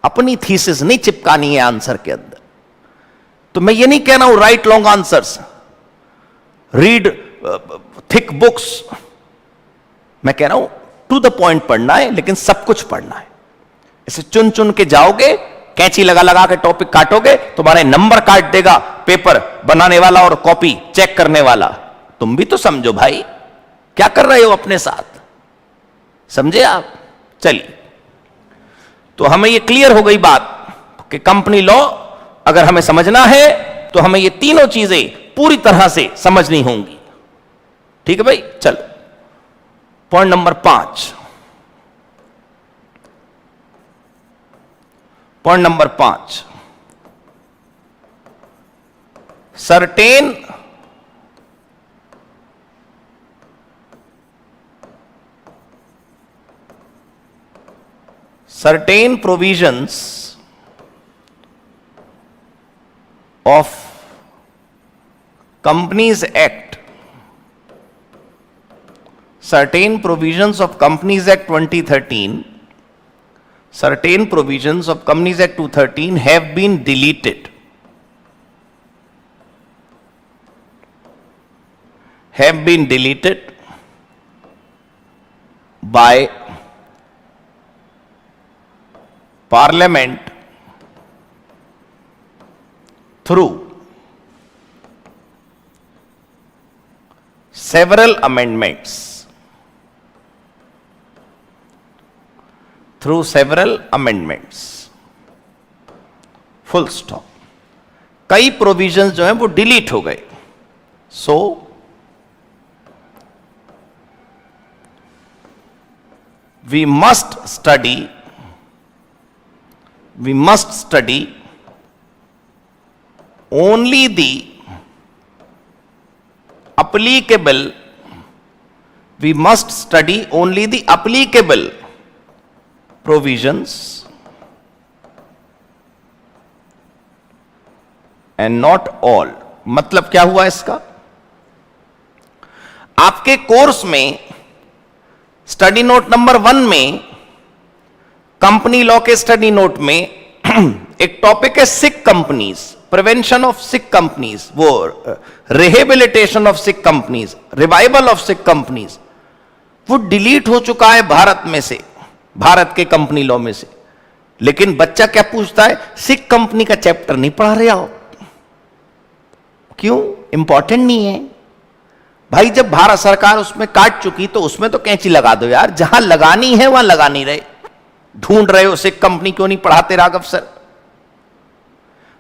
अपनी थीसिस नहीं चिपकानी है आंसर के अंदर। तो मैं ये नहीं कह रहा हूं right long answers, read thick books. मैं कह रहा हूं टू द पॉइंट पढ़ना है, लेकिन सब कुछ पढ़ना है। इसे चुन चुन के जाओगे, कैंची लगा लगा के टॉपिक काटोगे, तुम्हारे नंबर काट देगा पेपर बनाने वाला और कॉपी चेक करने वाला। तुम भी तो समझो भाई, क्या कर रहे हो अपने साथ, समझे आप? चलिए, तो हमें ये क्लियर हो गई बात कि कंपनी लॉ अगर हमें समझना है तो हमें ये तीनों चीजें पूरी तरह से समझनी होंगी। ठीक है भाई? चलो point number 5। Point number 5, certain provisions of Companies Act, certain provisions of Companies Act 2013, certain provisions of Companies Act 2013 have been deleted have been deleted by Parliament through several amendments. Through several amendments. Full stop. कई provisions जो हैं वो delete हो गए. सो we must study only the applicable provisions and not all. मतलब क्या हुआ इसका? आपके कोर्स में स्टडी नोट नंबर 1 में, कंपनी लॉ के स्टडी नोट में एक टॉपिक है sick companies, prevention of sick companies, वो rehabilitation of sick companies, revival of sick companies, वो डिलीट हो चुका है भारत में से, भारत के कंपनी लॉ में से. लेकिन बच्चा क्या पूछता है, सिक कंपनी का चैप्टर नहीं पढ़ा रहे हो? क्यों? इंपॉर्टेंट नहीं है भाई. जब भारत सरकार उसमें काट चुकी तो उसमें तो कैंची लगा दो यार. जहां लगानी है वहां लगा नहीं रहे. ढूंढ रहे हो सिक कंपनी क्यों नहीं पढ़ाते राघव सर?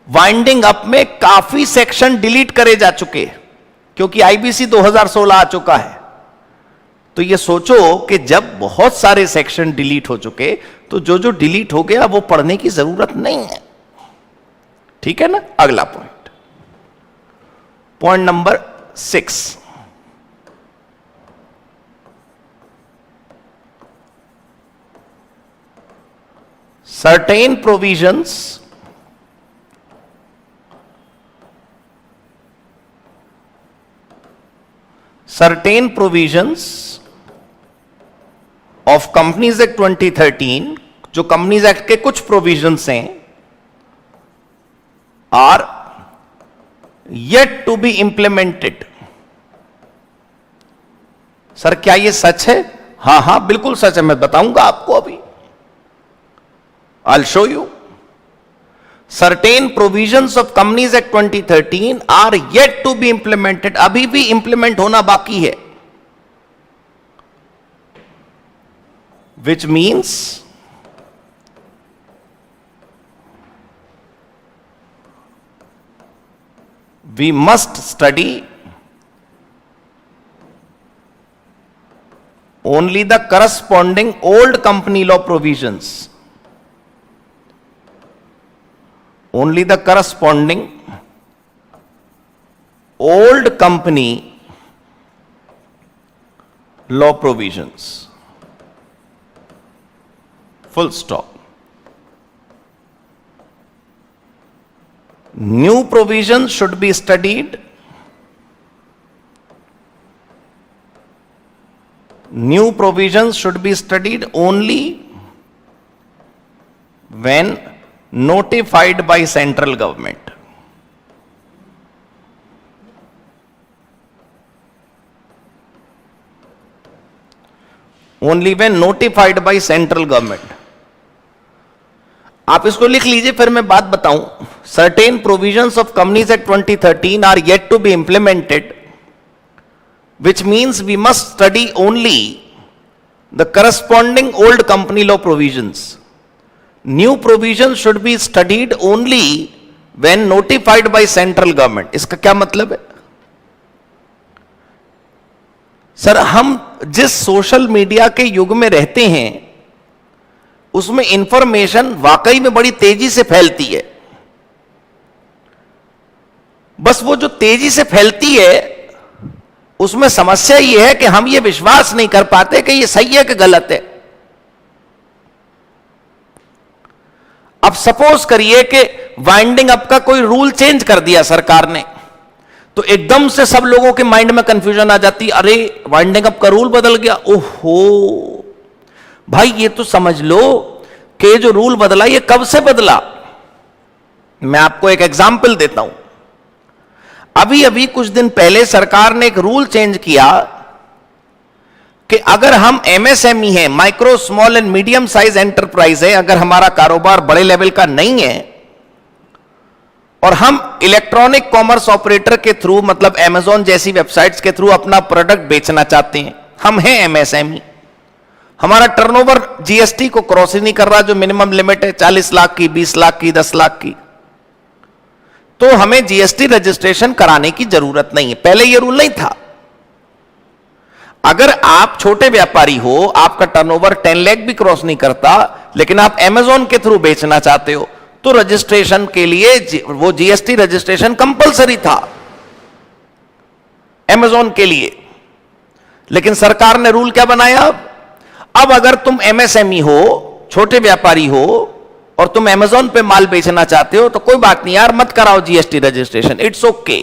वाइंडिंग अप में काफी सेक्शन डिलीट करे जा चुके क्योंकि आईबीसी 2016 आ चुका है. तो ये सोचो कि जब बहुत सारे सेक्शन डिलीट हो चुके तो जो जो डिलीट हो गया वो पढ़ने की जरूरत नहीं है. ठीक है ना? अगला point number 6. Certain provisions of Companies Act 2013, जो कंपनीज एक्ट के कुछ प्रोविजंस हैं, are yet to be implemented. Sir क्या ये सच है? हां बिल्कुल सच है. मैं बताऊंगा आपको अभी. I'll show you. Certain provisions of Companies Act 2013 are yet to be implemented. अभी भी इंप्लीमेंट होना बाकी है. Which means we must study only the corresponding old company law provisions. Only the corresponding old company law provisions. Full stop. New provisions should be studied. New provisions should be studied only when notified by central government. Only when notified by central government. आप इसको लिख लीजिए फिर मैं बात बताऊं. Certain provisions of Companies Act 2013 are yet to be implemented, which means we must study only the corresponding old company law provisions. New provisions should be studied only when notified by central government. इसका क्या मतलब है? Sir हम जिस social media के युग में रहते हैं उसमें इंफॉर्मेशन वाकई में बड़ी तेजी से फैलती है. बस वो जो तेजी से फैलती है उसमें समस्या ये है कि हम ये विश्वास नहीं कर पाते कि ये सही है कि गलत है. अब सपोज करिए कि वाइंडिंग अप का कोई रूल चेंज कर दिया सरकार ने, तो एकदम से सब लोगों के माइंड में कंफ्यूजन आ जाती, अरे वाइंडिंग अप का रूल बदल गया. ओहो भाई ये तो समझ लो कि जो रूल बदला ये कब से बदला. मैं आपको एक एग्जाम्पल देता हूं. अभी अभी कुछ दिन पहले सरकार ने एक रूल चेंज किया कि अगर हम एमएसएमई हैं, micro small and medium size enterprise है, अगर हमारा कारोबार बड़े लेवल का नहीं है और हम इलेक्ट्रॉनिक कॉमर्स ऑपरेटर के थ्रू, मतलब अमेजॉन जैसी वेबसाइट्स के थ्रू अपना प्रोडक्ट बेचना चाहते हैं, हम हैं एमएसएमई, हमारा टर्नओवर जीएसटी को क्रॉस ही नहीं कर रहा, जो मिनिमम लिमिट है 40 लाख की, 20 लाख की, 10 लाख की, तो हमें जीएसटी रजिस्ट्रेशन कराने की जरूरत नहीं है। पहले यह रूल नहीं था। अगर आप छोटे व्यापारी हो, आपका टर्नओवर 10 लाख भी क्रॉस नहीं करता, लेकिन आप अमेजॉन के थ्रू बेचना चाहते हो, तो रजिस्ट्रेशन के लिए वो जीएसटी रजिस्ट्रेशन कंपलसरी था अमेजॉन के लिए। लेकिन सरकार ने रूल क्या बनाया? अब अगर तुम एमएसएमई हो, छोटे व्यापारी हो, और तुम अमेजॉन पे माल बेचना चाहते हो, तो कोई बात नहीं यार, मत कराओ जीएसटी रजिस्ट्रेशन, इट्स ओके।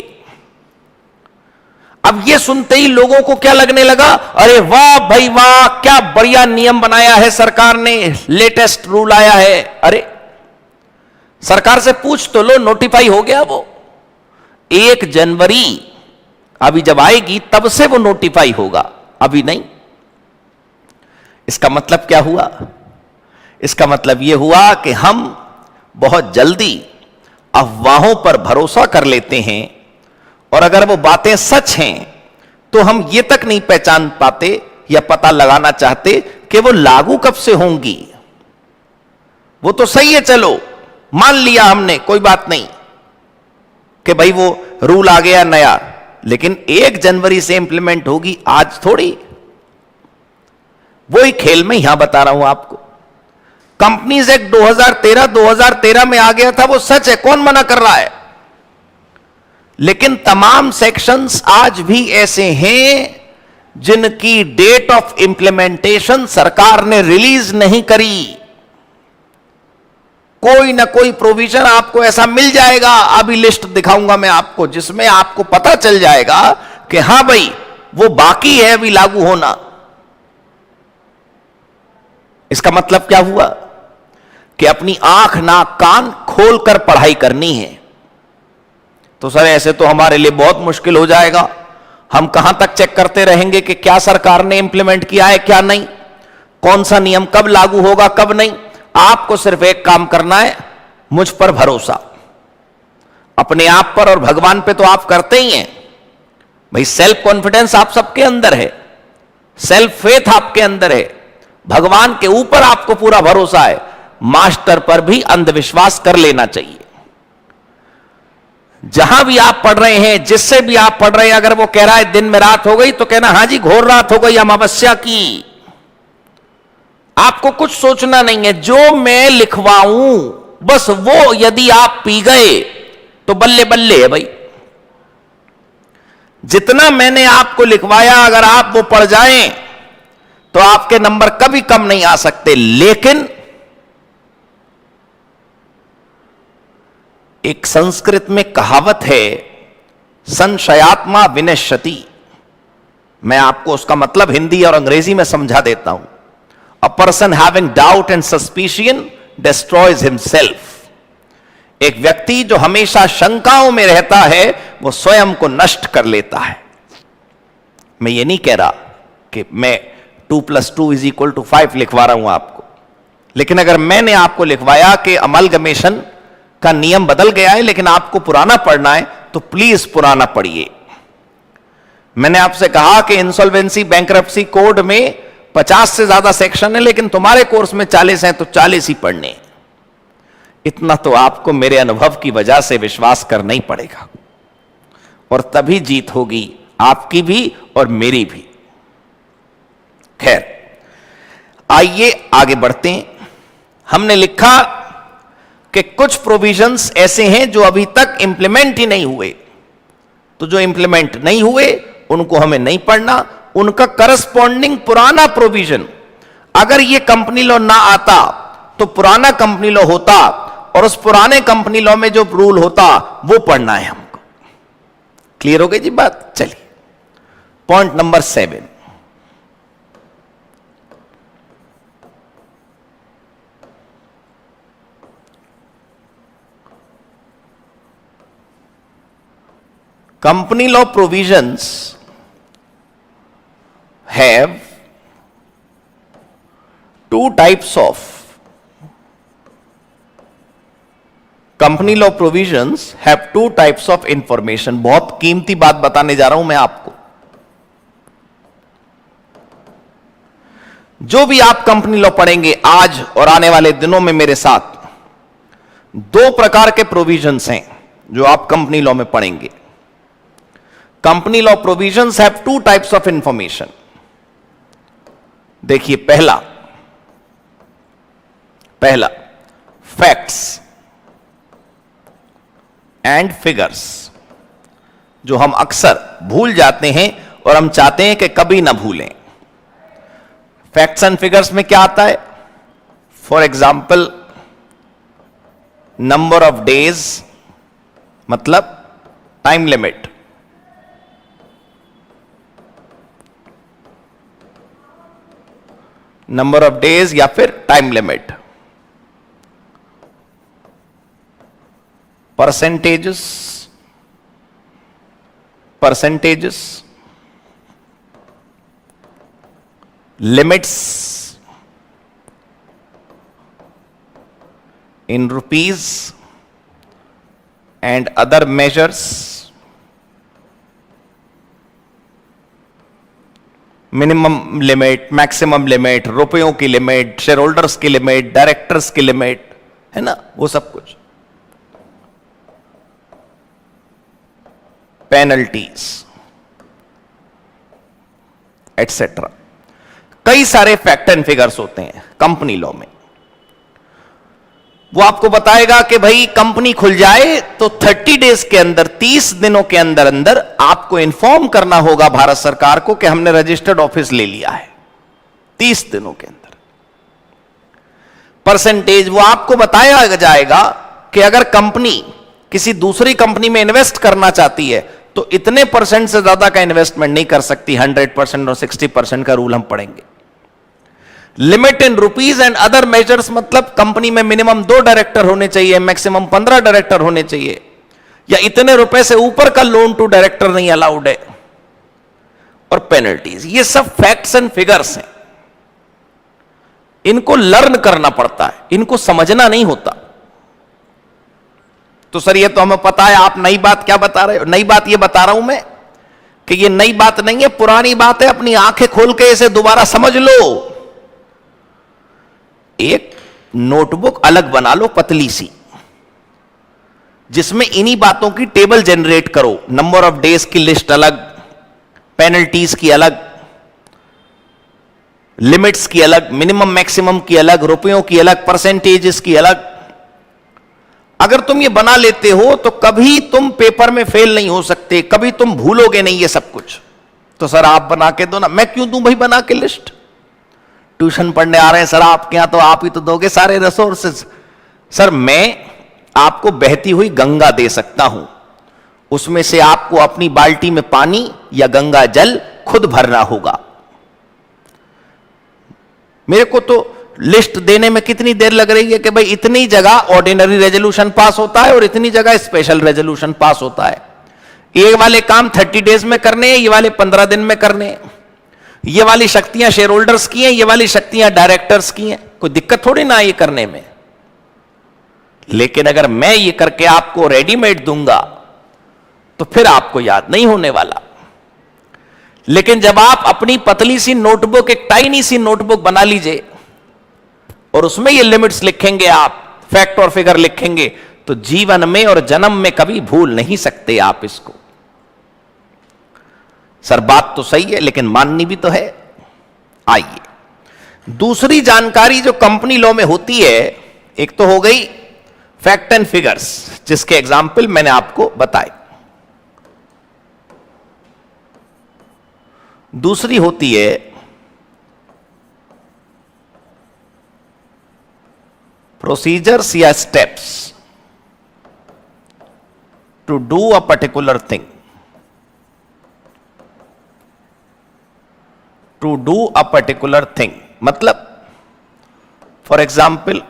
अब ये सुनते ही लोगों को क्या लगने लगा? अरे वाह भाई वाह, क्या बढ़िया नियम बनाया है सरकार ने, लेटेस्ट रूल आया है। अरे सरकार से पूछ तो लो, नोटिफाई हो गया वो 1 जनवरी, अभी जब आएगी तब से वो नोटिफाई होगा, अभी नहीं। इसका मतलब क्या हुआ? इसका मतलब यह हुआ कि हम बहुत जल्दी अफवाहों पर भरोसा कर लेते हैं, और अगर वो बातें सच हैं तो हम ये तक नहीं पहचान पाते या पता लगाना चाहते कि वो लागू कब से होंगी। वो तो सही है, चलो मान लिया हमने, कोई बात नहीं कि भाई वो रूल आ गया नया, लेकिन 1 जनवरी से इंप्लीमेंट होगी, आज थोड़ी। वही खेल में यहां बता रहा हूं आपको। कंपनीज एक्ट 2013 में आ गया था, वो सच है, कौन मना कर रहा है, लेकिन तमाम सेक्शंस आज भी ऐसे हैं जिनकी डेट ऑफ इंप्लीमेंटेशन सरकार ने रिलीज नहीं करी। कोई ना कोई प्रोविजन आपको ऐसा मिल जाएगा, अभी लिस्ट दिखाऊंगा मैं आपको, जिसमें आपको पता चल जाएगा कि हां भाई वो बाकी है अभी लागू होना। इसका मतलब क्या हुआ कि अपनी आंख नाक कान खोलकर पढ़ाई करनी है। तो सर ऐसे तो हमारे लिए बहुत मुश्किल हो जाएगा, हम कहां तक चेक करते रहेंगे कि क्या सरकार ने इंप्लीमेंट किया है क्या नहीं, कौन सा नियम कब लागू होगा कब नहीं। आपको सिर्फ एक काम करना है, मुझ पर भरोसा, अपने आप पर और भगवान पे तो आप करते ही हैं भाई। सेल्फ कॉन्फिडेंस आप सबके अंदर है, सेल्फ फेथ आपके अंदर है, भगवान के ऊपर आपको पूरा भरोसा है, मास्टर पर भी अंधविश्वास कर लेना चाहिए। जहां भी आप पढ़ रहे हैं, जिससे भी आप पढ़ रहे हैं, अगर वो कह रहा है दिन में रात हो गई, तो कहना हां जी घोर रात हो गई अमावस्या की। आपको कुछ सोचना नहीं है, जो मैं लिखवाऊं बस वो यदि आप पी गए तो बल्ले बल्ले है भाई। जितना मैंने आपको लिखवाया अगर आप वो पढ़ जाएं तो आपके नंबर कभी कम नहीं आ सकते। लेकिन एक संस्कृत में कहावत है, संशयात्मा विनश्यति। मैं आपको उसका मतलब हिंदी और अंग्रेजी में समझा देता हूं। A person having doubt and suspicion destroys himself. एक व्यक्ति जो हमेशा शंकाओं में रहता है वो स्वयं को नष्ट कर लेता है। मैं ये नहीं कह रहा कि मैं 2 + 2 = 5 लिखवा रहा हूं आपको, लेकिन अगर मैंने आपको लिखवाया कि अमलगमेशन का नियम बदल गया है लेकिन आपको पुराना पढ़ना है, तो प्लीज पुराना पढ़िए। मैंने आपसे कहा कि इंसॉल्वेंसी बैंक्रप्सी कोड में 50 से ज्यादा सेक्शन है, लेकिन तुम्हारे कोर्स में 40 हैं, तो 40 ही पढ़ने। इतना तो आपको मेरे अनुभव की वजह से विश्वास करना ही पड़ेगा, और तभी जीत होगी आपकी भी और मेरी भी। खैर, आइए आगे बढ़ते हैं। हमने लिखा कि कुछ प्रोविजंस ऐसे हैं जो अभी तक इंप्लीमेंट ही नहीं हुए, तो जो इंप्लीमेंट नहीं हुए उनको हमें नहीं पढ़ना। उनका करस्पॉन्डिंग पुराना प्रोविजन, अगर ये कंपनी लॉ ना आता तो पुराना कंपनी लॉ होता, और उस पुराने कंपनी लॉ में जो रूल होता वो पढ़ना है हमको। क्लियर हो गई जी बात? चलिए point number 7। Company law provisions have two types of information. बहुत कीमती बात बताने जा रहा हूं मैं आपको. जो भी आप कंपनी लॉ पढ़ेंगे आज और आने वाले दिनों में मेरे साथ, दो प्रकार के प्रोविजंस हैं जो आप कंपनी लॉ में पढ़ेंगे. Company law provisions have two types of information. देखिए, पहला फैक्ट्स एंड फिगर्स, जो हम अक्सर भूल जाते हैं और हम चाहते हैं कि कभी ना भूलें. फैक्ट्स एंड फिगर्स में क्या आता है? For example, number of days, मतलब time limit. Number of days या फिर time limit. Percentages, limits in rupees and other measures, minimum limit, maximum limit, रुपयों की लिमिट, शेयर होल्डर्स की लिमिट, डायरेक्टर्स की लिमिट, है ना, वो सब कुछ. Penalties etcetera. कई सारे फैक्ट एंड फिगर्स होते हैं कंपनी लॉ में. वो आपको बताएगा कि भाई कंपनी खुल जाए तो 30 डेज के अंदर, 30 दिनों के अंदर अंदर आपको इन्फॉर्म करना होगा भारत सरकार को कि हमने रजिस्टर्ड ऑफिस ले लिया है. 30 दिनों के अंदर. परसेंटेज, वो आपको बताया जाएगा कि अगर कंपनी किसी दूसरी कंपनी में इन्वेस्ट करना चाहती है तो इतने परसेंट से ज्यादा का इन्वेस्टमेंट नहीं कर सकती. 100% और 60% का रूल हम पढ़ेंगे. Limit in rupees and other measures, मतलब कंपनी में मिनिमम 2 डायरेक्टर होने चाहिए, मैक्सिमम 15 डायरेक्टर होने चाहिए, या इतने रुपए से ऊपर का लोन टू डायरेक्टर नहीं अलाउड है. और पेनल्टीज, ये सब फैक्ट्स एंड फिगर्स हैं. इनको लर्न करना पड़ता है, इनको समझना नहीं होता. तो सर ये तो हमें पता है, आप नई बात क्या बता रहे हो? नई बात ये बता रहा हूं मैं कि ये नई बात नहीं है, पुरानी बात है. अपनी आंखें खोल के इसे दोबारा समझ लो. एक नोटबुक अलग बना लो, पतली सी, जिसमें इन्हीं बातों की टेबल जनरेट करो. नंबर ऑफ डेज की लिस्ट अलग, पेनल्टीज की अलग, लिमिट्स की अलग, मिनिमम मैक्सिमम की अलग, रुपयों की अलग, परसेंटेजेस की अलग. अगर तुम ये बना लेते हो तो कभी तुम पेपर में फेल नहीं हो सकते, कभी तुम भूलोगे नहीं ये सब कुछ. तो सर आप बना के दो ना. मैं क्यों दूं भाई बना के लिस्ट? ट्यूशन पढ़ने आ रहे हैं सर आपके यहां, तो आप ही तो दोगे सारे रिसोर्सेज. सर मैं आपको बहती हुई गंगा दे सकता हूं, उसमें से आपको अपनी बाल्टी में पानी या गंगा जल खुद भरना होगा. मेरे को तो लिस्ट देने में कितनी देर लग रही है कि भाई इतनी जगह ऑर्डिनरी रेजोल्यूशन पास होता है और इतनी जगह स्पेशल रेजोल्यूशन पास होता है. ये वाले काम 30 डेज में करने हैं, ये वाले 15 दिन में करने हैं. ये वाली शक्तियां शेयर होल्डर्स की हैं, ये वाली शक्तियां डायरेक्टर्स की हैं. कोई दिक्कत थोड़ी ना ये करने में. लेकिन अगर मैं ये करके आपको रेडीमेड दूंगा तो फिर आपको याद नहीं होने वाला. लेकिन जब आप अपनी पतली सी नोटबुक, एक टाइनी सी नोटबुक बना लीजिए और उसमें ये लिमिट्स लिखेंगे, आप फैक्ट और फिगर लिखेंगे, तो जीवन में और जन्म में कभी भूल नहीं सकते आप इसको. सर बात तो सही है लेकिन माननी भी तो है. आइए, दूसरी जानकारी जो कंपनी लॉ में होती है, एक तो हो गई फैक्ट एंड फिगर्स, जिसके एग्जाम्पल मैंने आपको बताए. दूसरी होती है प्रोसीजर्स या steps to do a particular thing. To do a particular thing मतलब, for example,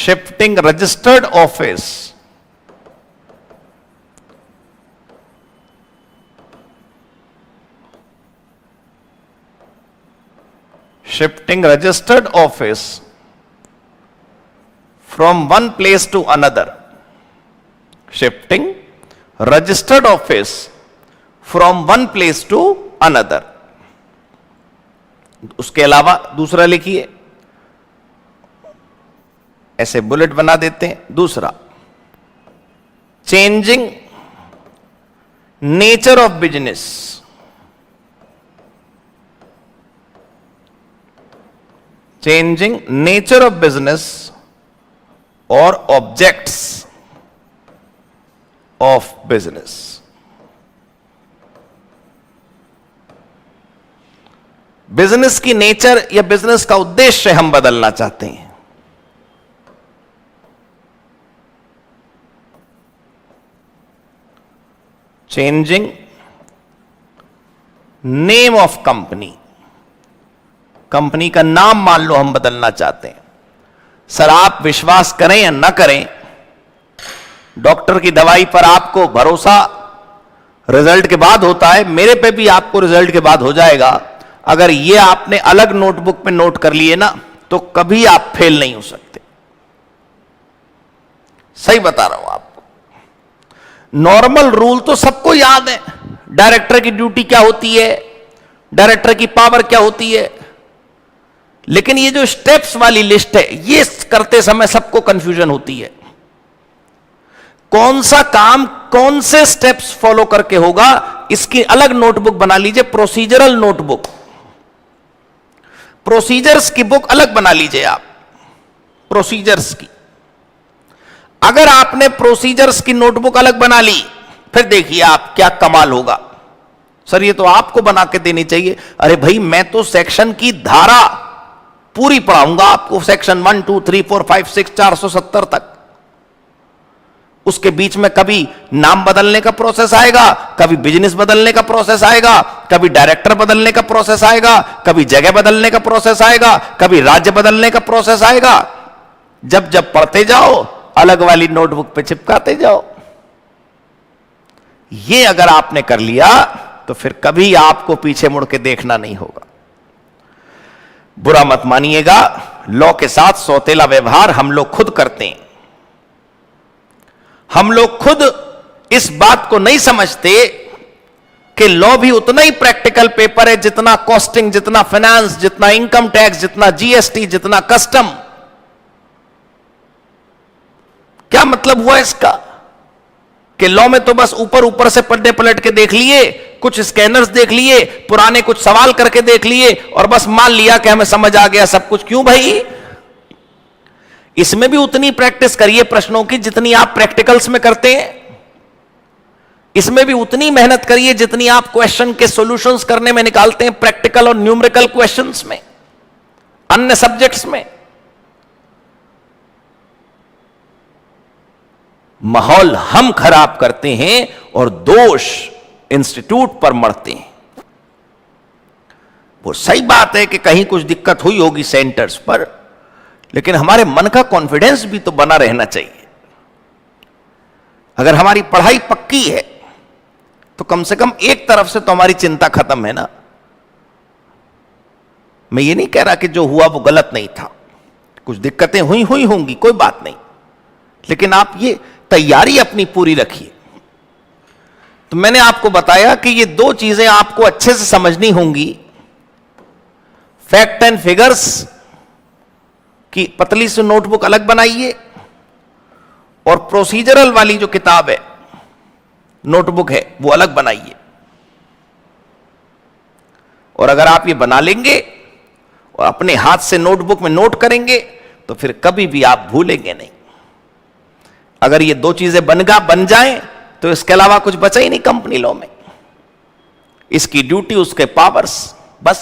shifting registered office shifting registered office from one place to another. Shifting registered office from one place to another. उसके अलावा दूसरा लिखिए, ऐसे bullet बना देते हैं। दूसरा, changing nature of business, changing nature of business or objects of business. Business की नेचर या बिजनेस का उद्देश्य हम बदलना चाहते हैं। Changing name of company, company का नाम मान लो हम बदलना चाहते हैं। सर आप विश्वास करें या ना करें, डॉक्टर की दवाई पर आपको भरोसा रिजल्ट के बाद होता है, मेरे पे भी आपको रिजल्ट के बाद हो जाएगा। अगर ये आपने अलग नोटबुक पे नोट कर लिए ना, तो कभी आप फेल नहीं हो सकते। सही बता रहा हूं आपको। नॉर्मल रूल तो सबको याद है, डायरेक्टर की ड्यूटी क्या होती है, डायरेक्टर की पावर क्या होती है, लेकिन ये जो स्टेप्स वाली लिस्ट है, ये करते समय सबको कंफ्यूजन होती है। कौन सा काम कौन से स्टेप्स फॉलो करके होगा, इसकी अलग नोटबुक बना लीजिए, प्रोसीजरल नोटबुक। प्रोसीजर्स की बुक अलग बना लीजिए आप, प्रोसीजर्स की। अगर आपने प्रोसीजर्स की नोटबुक अलग बना ली, फिर देखिए आप क्या कमाल होगा। सर ये तो आपको बना के देनी चाहिए। अरे भाई मैं तो सेक्शन की धारा पूरी पढ़ाऊंगा आपको, सेक्शन 1 2 3 4 5 6 470 तक। उसके बीच में कभी नाम बदलने का प्रोसेस आएगा, कभी बिजनेस बदलने का प्रोसेस आएगा, कभी डायरेक्टर बदलने का प्रोसेस आएगा, कभी जगह बदलने का प्रोसेस आएगा, कभी राज्य बदलने का प्रोसेस आएगा। जब जब पढ़ते जाओ, अलग वाली नोटबुक पे चिपकाते जाओ। ये अगर आपने कर लिया तो फिर कभी आपको पीछे मुड़ के देखना नहीं होगा। बुरा मत मानिएगा, लॉ के साथ सौतेला व्यवहार हम लोग खुद करते हैं। हम लोग खुद इस बात को नहीं समझते कि लॉ भी उतना ही प्रैक्टिकल पेपर है जितना कॉस्टिंग, जितना फाइनेंस, जितना इनकम टैक्स, जितना जीएसटी, जितना कस्टम। क्या मतलब हुआ इसका कि लॉ में तो बस ऊपर ऊपर से पढ़ने पलट के देख लिए, कुछ स्कैनर्स देख लिए, पुराने कुछ सवाल करके देख लिए और बस मान लिया कि हमें समझ आ गया सब कुछ। क्यों भाई? इसमें भी उतनी प्रैक्टिस करिए प्रश्नों की जितनी आप प्रैक्टिकल्स में करते हैं। इसमें भी उतनी मेहनत करिए जितनी आप क्वेश्चन के सॉल्यूशंस करने में निकालते हैं, प्रैक्टिकल और न्यूमेरिकल क्वेश्चंस में, अन्य सब्जेक्ट्स में। माहौल हम खराब करते हैं और दोष इंस्टीट्यूट पर मढ़ते हैं। वो सही बात है कि कहीं कुछ दिक्कत हुई होगी सेंटर्स पर, लेकिन हमारे मन का कॉन्फिडेंस भी तो बना रहना चाहिए। अगर हमारी पढ़ाई पक्की है तो कम से कम एक तरफ से तो हमारी चिंता खत्म है ना। मैं ये नहीं कह रहा कि जो हुआ वो गलत नहीं था, कुछ दिक्कतें हुई होंगी, कोई बात नहीं, लेकिन आप ये तैयारी अपनी पूरी रखिए। तो मैंने आपको बताया कि ये दो चीजें आपको अच्छे से समझनी होंगी। फैक्ट एंड फिगर्स की पतली सी नोटबुक अलग बनाइए और प्रोसीजरल वाली जो किताब है, नोटबुक है, वो अलग बनाइए। और अगर आप ये बना लेंगे और अपने हाथ से नोटबुक में नोट करेंगे तो फिर कभी भी आप भूलेंगे नहीं। अगर ये दो चीजें बन जाएं तो इसके अलावा कुछ बचा ही नहीं कंपनी लॉ में। इसकी ड्यूटी, उसके पावर्स, बस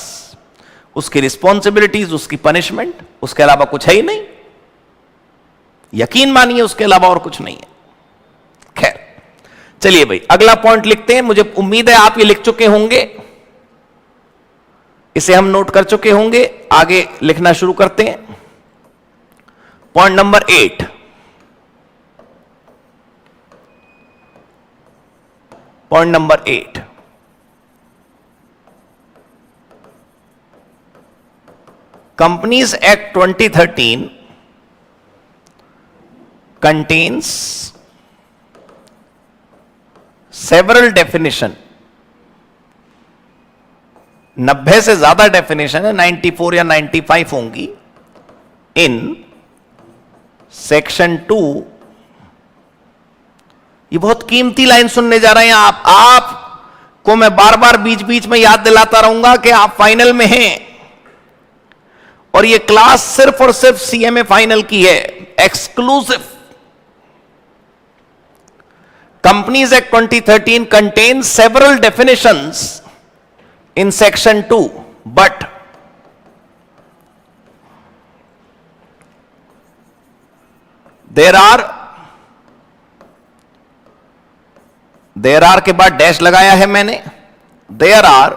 उसकी रिस्पॉन्सिबिलिटीज, उसकी पनिशमेंट, उसके अलावा कुछ है ही नहीं। यकीन मानिए उसके अलावा और कुछ नहीं है। खैर चलिए भाई अगला पॉइंट लिखते हैं। मुझे उम्मीद है आप ये लिख चुके होंगे, इसे हम नोट कर चुके होंगे। आगे लिखना शुरू करते हैं। Point number 8, point number 8, companies act 2013 contains several definition, 90 से ज्यादा डेफिनेशन है, 94 या 95 होंगी इन सेक्शन 2। ये बहुत कीमती लाइन सुनने जा रहे हैं आप को मैं बार बार बीच बीच में याद दिलाता रहूंगा कि आप फाइनल में हैं और ये क्लास सिर्फ और सिर्फ सीएमए फाइनल की है, exclusive. Companies Act 2013 contains several definitions in section 2, but there are के बाद डैश लगाया है मैंने, there are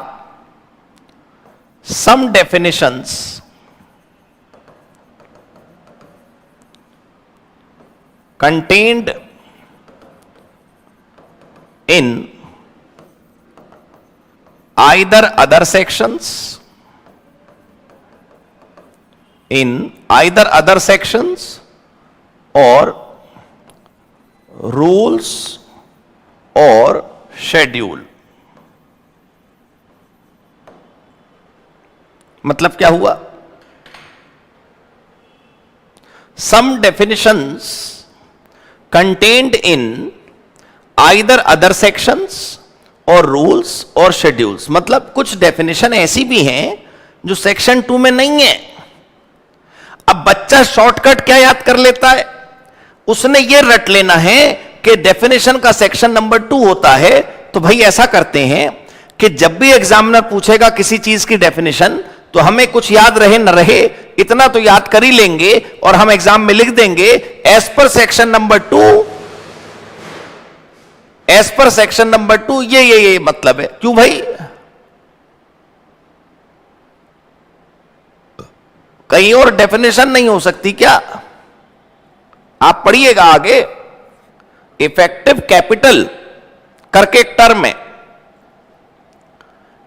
some definitions contained in either other sections, or rules or schedule। मतलब क्या हुआ? Some definitions contained in either other sections or rules or schedules, मतलब कुछ डेफिनेशन ऐसी भी हैं जो सेक्शन 2 में नहीं है। अब बच्चा शॉर्टकट क्या याद कर लेता है, उसने ये रट लेना है कि डेफिनेशन का सेक्शन नंबर 2 होता है। तो भाई ऐसा करते हैं कि जब भी एग्जामिनर पूछेगा किसी चीज की डेफिनेशन, तो हमें कुछ याद रहे न रहे इतना तो याद कर ही लेंगे और हम एग्जाम में लिख देंगे as per section number 2, as per section number 2 ये मतलब है। क्यों भाई? कहीं और डेफिनेशन नहीं हो सकती क्या? आप पढ़िएगा आगे, इफेक्टिव कैपिटल करके एक टर्म है,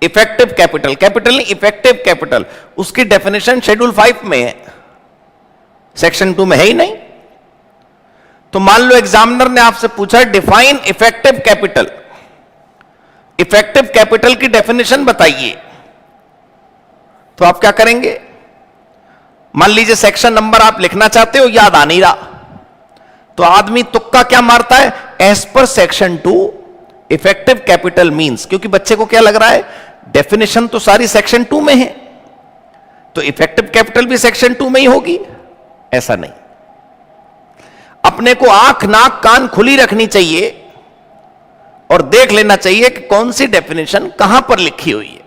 इफेक्टिव कैपिटल, कैपिटल नहीं इफेक्टिव कैपिटल, उसकी डेफिनेशन शेड्यूल 5 में है, सेक्शन 2 में है ही नहीं। तो मान लो एग्जामिनर ने आपसे पूछा define effective capital, effective capital की डेफिनेशन बताइए, तो आप क्या करेंगे? मान लीजिए सेक्शन नंबर आप लिखना चाहते हो, याद आ नहीं रहा, तो आदमी तुक्का क्या मारता है, as per section 2 effective capital means, क्योंकि बच्चे को क्या लग रहा है डेफिनेशन तो सारी सेक्शन 2 में है, तो इफेक्टिव कैपिटल भी सेक्शन 2 में ही होगी। ऐसा नहीं, अपने को आंख नाक कान खुली रखनी चाहिए और देख लेना चाहिए कि कौन सी डेफिनेशन कहां पर लिखी हुई है।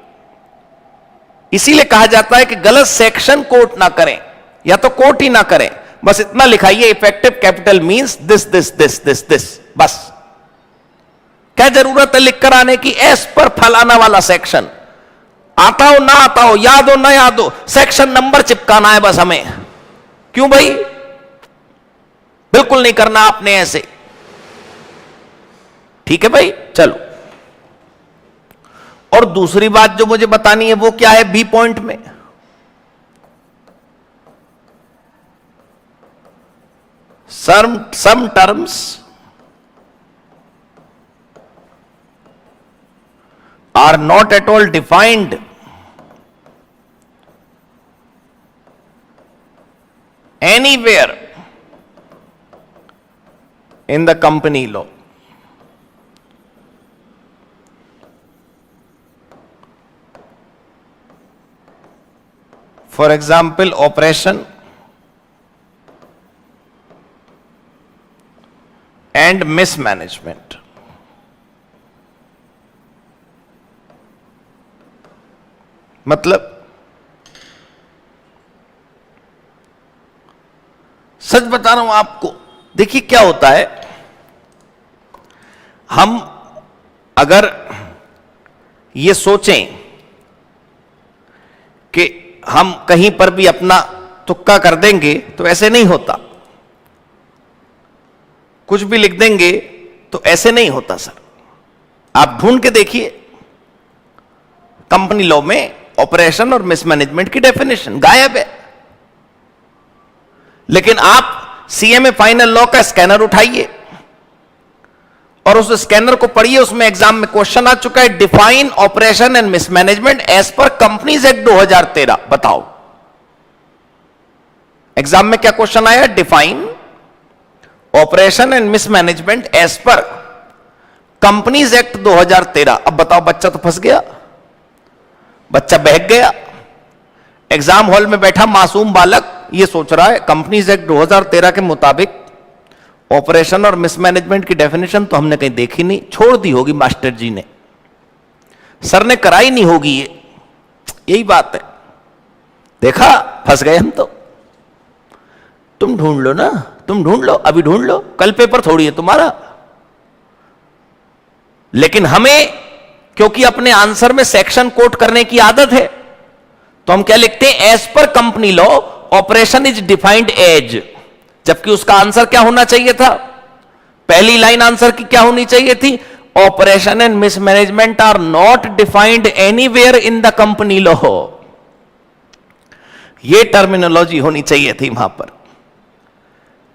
इसीलिए कहा जाता है कि गलत सेक्शन कोट ना करें या तो कोट ही ना करें, बस इतना लिखाइए effective capital means this this this this this, बस। क्या जरूरत है लिखकर आने की एस पर फलाना वाला सेक्शन, आता हो ना आता हो, याद हो ना याद हो, सेक्शन नंबर चिपकाना है बस हमें। क्यों भाई? बिल्कुल नहीं करना आपने ऐसे, ठीक है भाई? चलो, और दूसरी बात जो मुझे बतानी है वो क्या है बी पॉइंट में, some terms are not at all defined anywhere in the company law. For example, operation and mismanagement. मतलब सच बता रहा हूं आपको, देखिए क्या होता है, हम अगर ये सोचें कि हम कहीं पर भी अपना तुक्का कर देंगे तो ऐसे नहीं होता। कुछ भी लिख देंगे तो ऐसे नहीं होता सर। आप ढूंढ के देखिए कंपनी लॉ में ऑपरेशन और मिसमैनेजमेंट की डेफिनेशन गायब है। लेकिन आप सीएमए फाइनल लॉ का स्कैनर उठाइए और उस स्कैनर को पढ़िए, उसमें एग्जाम में क्वेश्चन आ चुका है, define operation and mismanagement as per Companies act 2013। बताओ एग्जाम में क्या क्वेश्चन आया? Define operation and mismanagement as per Companies act 2013। अब बताओ, बच्चा तो फंस गया, बच्चा बहक गया। एग्जाम हॉल में बैठा मासूम बालक ये सोच रहा है कंपनीज एक्ट 2013 के मुताबिक ऑपरेशन और मिसमैनेजमेंट की डेफिनेशन तो हमने कहीं देखी नहीं, छोड़ दी होगी मास्टर जी ने, सर ने कराई नहीं होगी, ये यही बात है। देखा, फंस गए हम तो। तुम ढूंढ लो ना, तुम ढूंढ लो, अभी ढूंढ लो, कल पेपर थोड़ी है तुम्हारा। लेकिन हमें क्योंकि अपने आंसर में सेक्शन कोट करने की आदत है, तो हम क्या लिखते हैं? As per company law operation is defined as, जबकि उसका आंसर क्या होना चाहिए था? पहली लाइन आंसर की क्या होनी चाहिए थी? Operation and mismanagement are not defined anywhere in the company law. यह टर्मिनोलॉजी होनी चाहिए थी वहां पर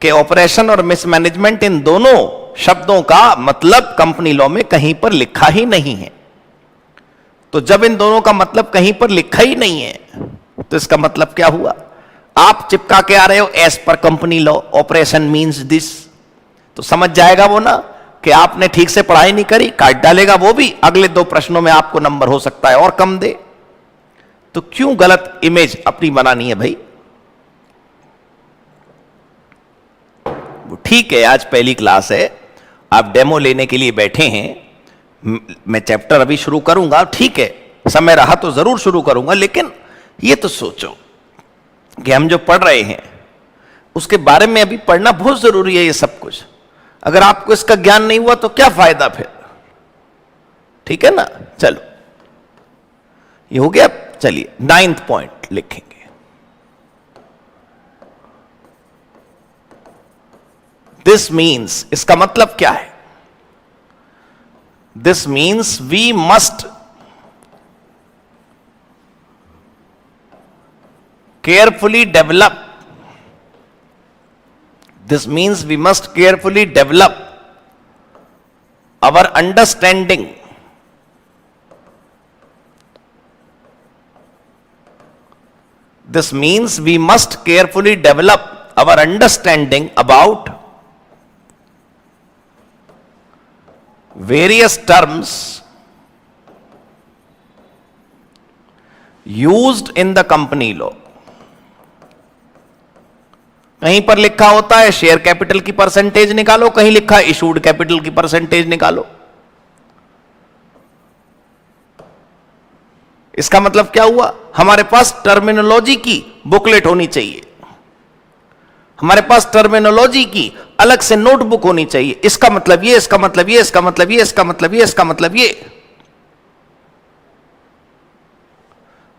कि ऑपरेशन और मिसमैनेजमेंट इन दोनों शब्दों का मतलब कंपनी लॉ में कहीं पर लिखा ही नहीं है। तो जब इन दोनों का मतलब कहीं पर लिखा ही नहीं है तो इसका मतलब क्या हुआ? आप चिपका के आ रहे हो as per company law operation means this, तो समझ जाएगा वो ना कि आपने ठीक से पढ़ाई नहीं करी, काट डालेगा वो भी। अगले 2 प्रश्नों में आपको नंबर हो सकता है और कम दे। तो क्यों गलत इमेज अपनी बनानी है भाई? वो ठीक है, आज पहली क्लास है, आप डेमो लेने के लिए बैठे हैं, मैं चैप्टर अभी शुरू करूंगा, ठीक है, समय रहा तो जरूर शुरू करूंगा। लेकिन ये तो सोचो कि हम जो पढ़ रहे हैं उसके बारे में अभी पढ़ना बहुत जरूरी है। ये सब कुछ अगर आपको इसका ज्ञान नहीं हुआ तो क्या फायदा फिर? ठीक है ना? चलो, ये हो गया। चलिए 9th पॉइंट लिखेंगे। दिस मीन्स, इसका मतलब क्या है? This means we must carefully develop, this means we must carefully develop our understanding this means we must carefully develop our understanding about various terms used in the company law। कहीं पर लिखा होता है share capital की percentage निकालो, कहीं लिखा है इशूड कैपिटल की परसेंटेज निकालो। इसका मतलब क्या हुआ? हमारे पास टर्मिनोलॉजी की बुकलेट होनी चाहिए, हमारे पास टर्मिनोलॉजी की अलग से नोटबुक होनी चाहिए। इसका मतलब ये, इसका मतलब ये, इसका मतलब ये, इसका मतलब ये, इसका मतलब ये।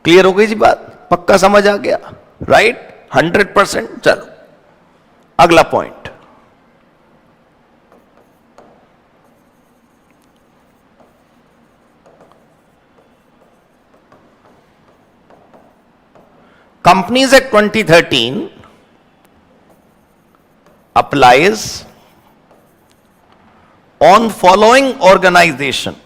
क्लियर हो गई जी बात? पक्का समझ आ गया? राइट, 100%। चलो अगला point, companies act 2013 applies on following organization।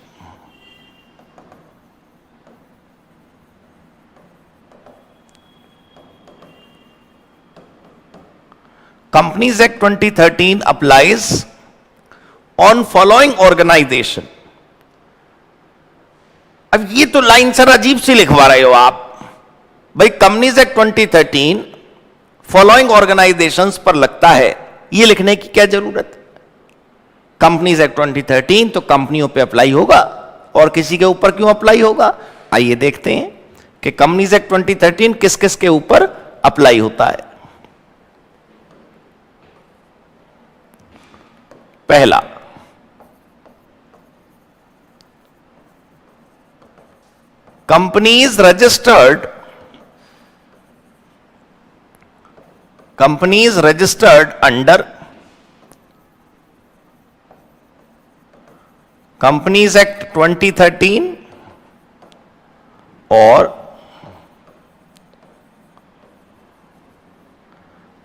Companies Act 2013 applies on following organization। अब ये तो लाइन सर अजीब सी लिखवा रहे हो आप भाई। कंपनीज एक्ट 2013 फॉलोइंग ऑर्गेनाइजेशंस पर लगता है, ये लिखने की क्या जरूरत है? कंपनीज एक्ट 2013 तो कंपनियों पे अप्लाई होगा, और किसी के ऊपर क्यों अप्लाई होगा? आइए देखते हैं कि कंपनीज एक्ट 2013 किस किस के ऊपर अप्लाई होता है। पहला, companies registered under companies act 2013 और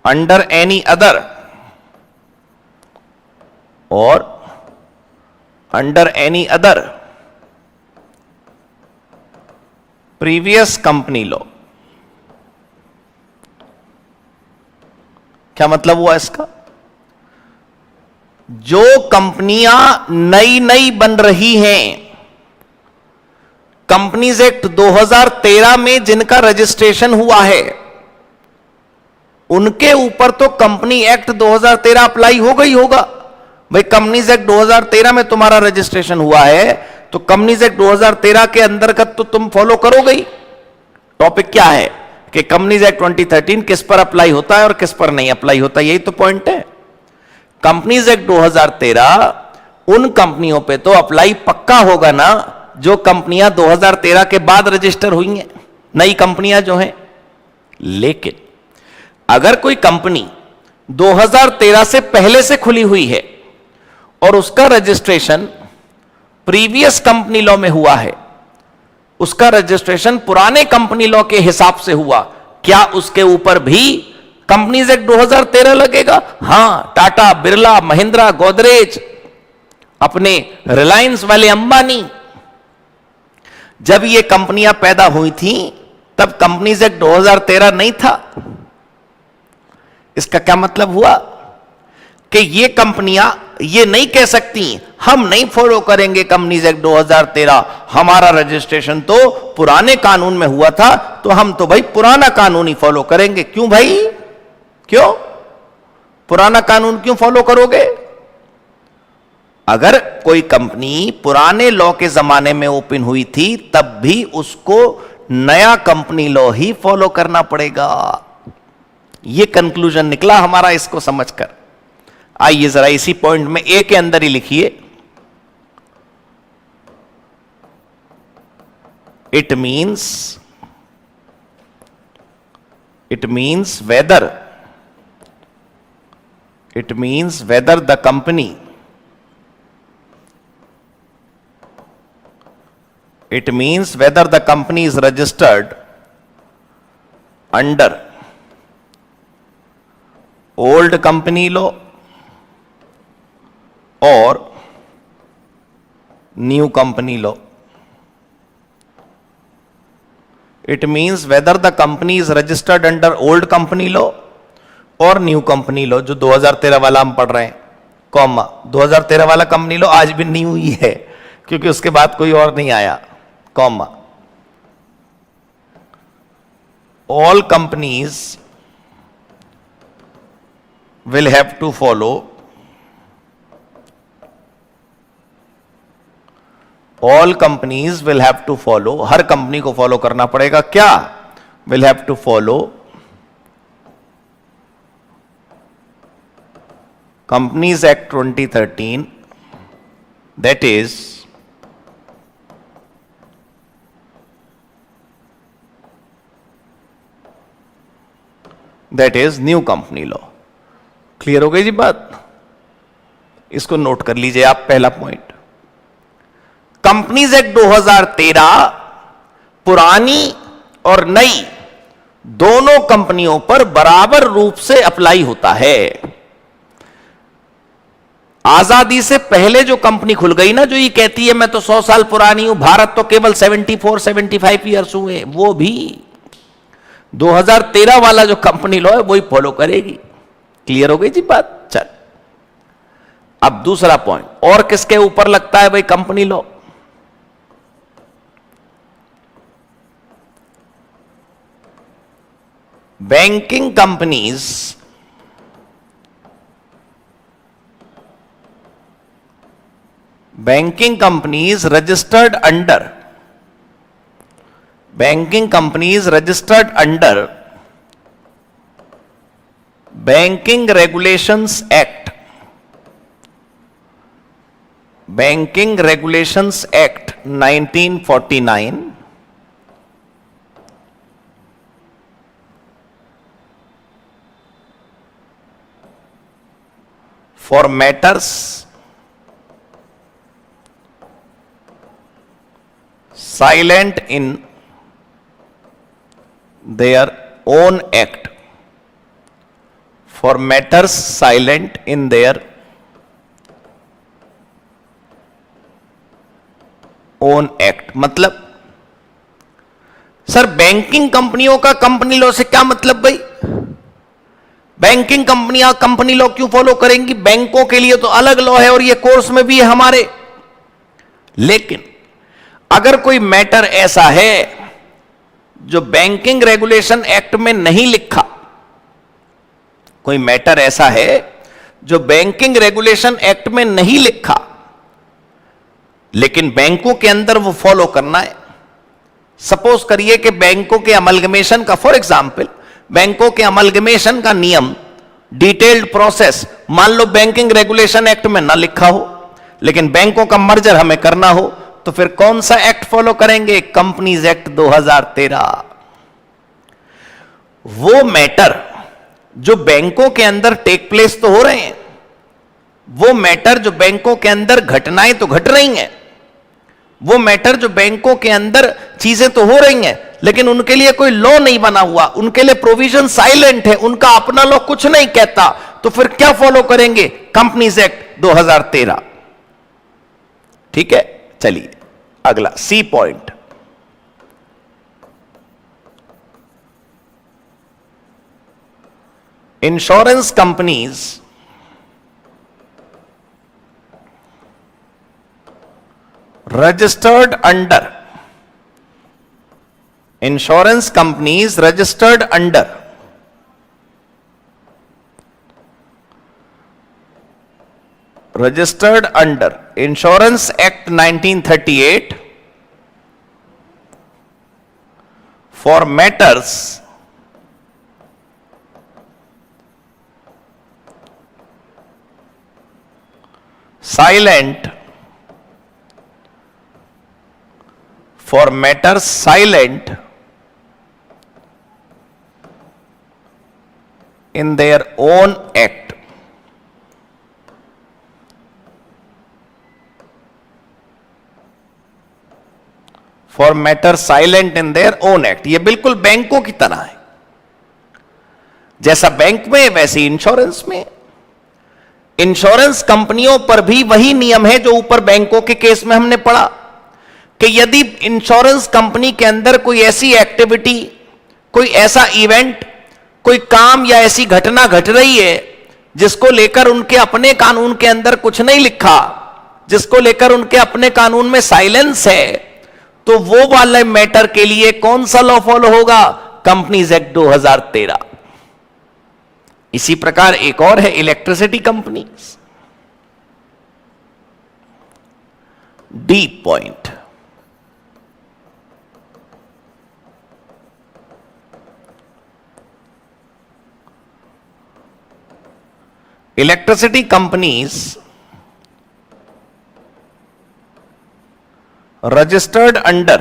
under any other previous company law. क्या मतलब हुआ इसका? जो कंपनियां नई नई बन रही हैं, कंपनीज एक्ट 2013 में जिनका रजिस्ट्रेशन हुआ है, उनके ऊपर तो कंपनी एक्ट 2013 अप्लाई होगा ही होगा। भाई कंपनीज एक्ट 2013 में तुम्हारा रजिस्ट्रेशन हुआ है तो कंपनीज एक्ट 2013 के अंतर्गत तो तुम फॉलो करोगे ही। टॉपिक क्या है कि कंपनीज एक्ट 2013 किस पर अप्लाई होता है और किस पर नहीं अप्लाई होता, यही तो पॉइंट है। कंपनीज एक्ट 2013 उन कंपनियों पे तो अप्लाई पक्का होगा ना जो कंपनियां 2013 के बाद रजिस्टर हुई हैं, नई कंपनियां जो हैं। लेकिन अगर कोई कंपनी 2013 से पहले से खुली हुई है और उसका रजिस्ट्रेशन प्रीवियस कंपनी लॉ में हुआ है, उसका रजिस्ट्रेशन पुराने कंपनी लॉ के हिसाब से हुआ, क्या उसके ऊपर भी कंपनीज एक्ट 2013 लगेगा? हां, टाटा, बिरला, महिंद्रा, गोदरेज, अपने रिलायंस वाले अंबानी, जब ये कंपनियां पैदा हुई थी तब कंपनीज एक्ट 2013 नहीं था। इसका क्या मतलब हुआ कि ये कंपनियां ये नहीं कह सकती हम नहीं फॉलो करेंगे कंपनीज एक्ट 2013, हमारा रजिस्ट्रेशन तो पुराने कानून में हुआ था तो हम तो भाई पुराना कानून ही फॉलो करेंगे। क्यों भाई? क्यों पुराना कानून क्यों फॉलो करोगे? अगर कोई कंपनी पुराने लॉ के जमाने में ओपन हुई थी तब भी उसको नया कंपनी लॉ ही फॉलो करना पड़ेगा। यह कंक्लूजन निकला हमारा इसको समझकर। आइए जरा इसी पॉइंट में ए के अंदर ही लिखिए, it means whether the company is registered under old company law or new company law. It means whether the company is registered under old company law और न्यू कंपनी लॉ, जो 2013 वाला हम पढ़ रहे हैं, कॉमा 2013 वाला कंपनी लॉ आज भी न्यू ही है क्योंकि उसके बाद कोई और नहीं आया, comma all companies will have to follow her company को फॉलो करना पड़ेगा। क्या? will have to follow Companies Act 2013, that is new company law. Clear हो गई जी बात? इसको नोट कर लीजिए आप। पहला पॉइंट, कंपनीज एक्ट 2013 पुरानी और नई दोनों कंपनियों पर बराबर रूप से अप्लाई होता है। आजादी से पहले जो कंपनी खुल गई ना, जो ये कहती है मैं तो 100 साल पुरानी हूं, भारत तो केवल 74-75 ईयर्स हुए, वो भी 2013 वाला जो कंपनी लॉ है वही फॉलो करेगी। क्लियर हो गई जी बात? चल, अब दूसरा पॉइंट, और किसके ऊपर लगता है भाई company law? Banking companies registered under banking regulations act 1949 for matters silent in their own act, for matters silent in their own act। मतलब सर बैंकिंग कंपनियों का कंपनी लॉ से क्या मतलब भाई? बैंकिंग कंपनियां कंपनी लॉ क्यों फॉलो करेंगी? बैंकों के लिए तो अलग लॉ है और ये कोर्स में भी है हमारे। लेकिन अगर कोई मैटर ऐसा है जो बैंकिंग रेगुलेशन एक्ट में नहीं लिखा, कोई मैटर ऐसा है जो बैंकिंग रेगुलेशन एक्ट में नहीं लिखा, लेकिन बैंकों के अंदर वो फॉलो करना है। सपोज करिए कि बैंकों के अमलगमेशन का, फॉर एग्जाम्पल बैंकों के अमलगमेशन का नियम, डिटेल्ड प्रोसेस मान लो बैंकिंग रेगुलेशन एक्ट में ना लिखा हो, लेकिन बैंकों का मर्जर हमें करना हो, तो फिर कौन सा एक्ट फॉलो करेंगे? Companies act 2013। वो मैटर जो बैंकों के अंदर टेक प्लेस तो हो रहे हैं, वो मैटर जो बैंकों के अंदर घटनाएं तो घट रही हैं, वो मैटर जो बैंकों के अंदर चीजें तो हो रही हैं, लेकिन उनके लिए कोई लॉ नहीं बना हुआ, उनके लिए प्रोविजन साइलेंट है, उनका अपना लॉ कुछ नहीं कहता, तो फिर क्या फॉलो करेंगे? Companies act 2013। ठीक है, चलिए अगला C point. Insurance companies registered under, insurance companies registered under Insurance Act 1938 for matters silent in their own act, for matters silent in their own act। ये बिल्कुल बैंकों की तरह है, जैसा बैंक में वैसे इंश्योरेंस में। इंश्योरेंस कंपनियों पर भी वही नियम है जो ऊपर बैंकों के केस में हमने पढ़ा, कि यदि इंश्योरेंस कंपनी के अंदर कोई ऐसी एक्टिविटी, कोई ऐसा इवेंट, कोई काम या ऐसी घटना घट रही है जिसको लेकर उनके अपने कानून के अंदर कुछ नहीं लिखा, जिसको लेकर उनके अपने कानून में साइलेंस है, तो वो वाले मैटर के लिए कौन सा लॉ फॉलो होगा? Companies act 2013। इसी प्रकार एक और है electricity companies. D point, electricity companies registered under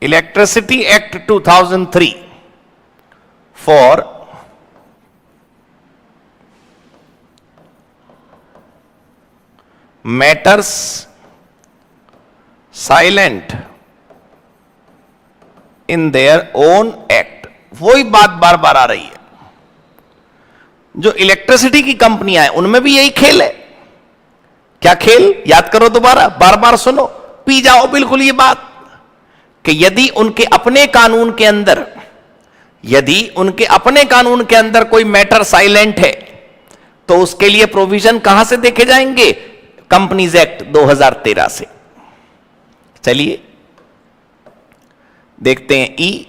Electricity Act 2003 for matters silent in their own act. वही बात बार बार आ रही है, जो इलेक्ट्रिसिटी की कंपनियां हैं उनमें भी यही खेल है। क्या खेल? याद करो दोबारा, बार बार सुनो, पी जाओ बिल्कुल ये बात, कि यदि उनके अपने कानून के अंदर, यदि उनके अपने कानून के अंदर कोई मैटर साइलेंट है, तो उसके लिए प्रोविजन कहां से देखे जाएंगे? कंपनीज एक्ट 2013 से। चलिए देखते हैं E.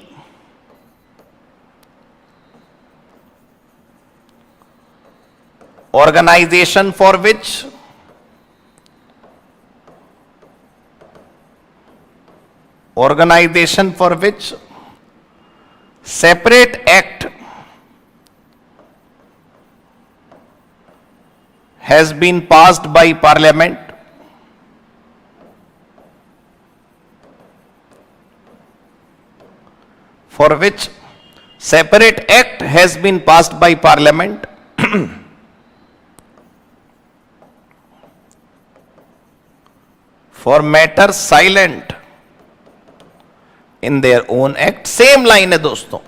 Organisation for which separate act has been passed by parliament for which separate act has been passed by parliament for matters silent in their own act. Same line है दोस्तों,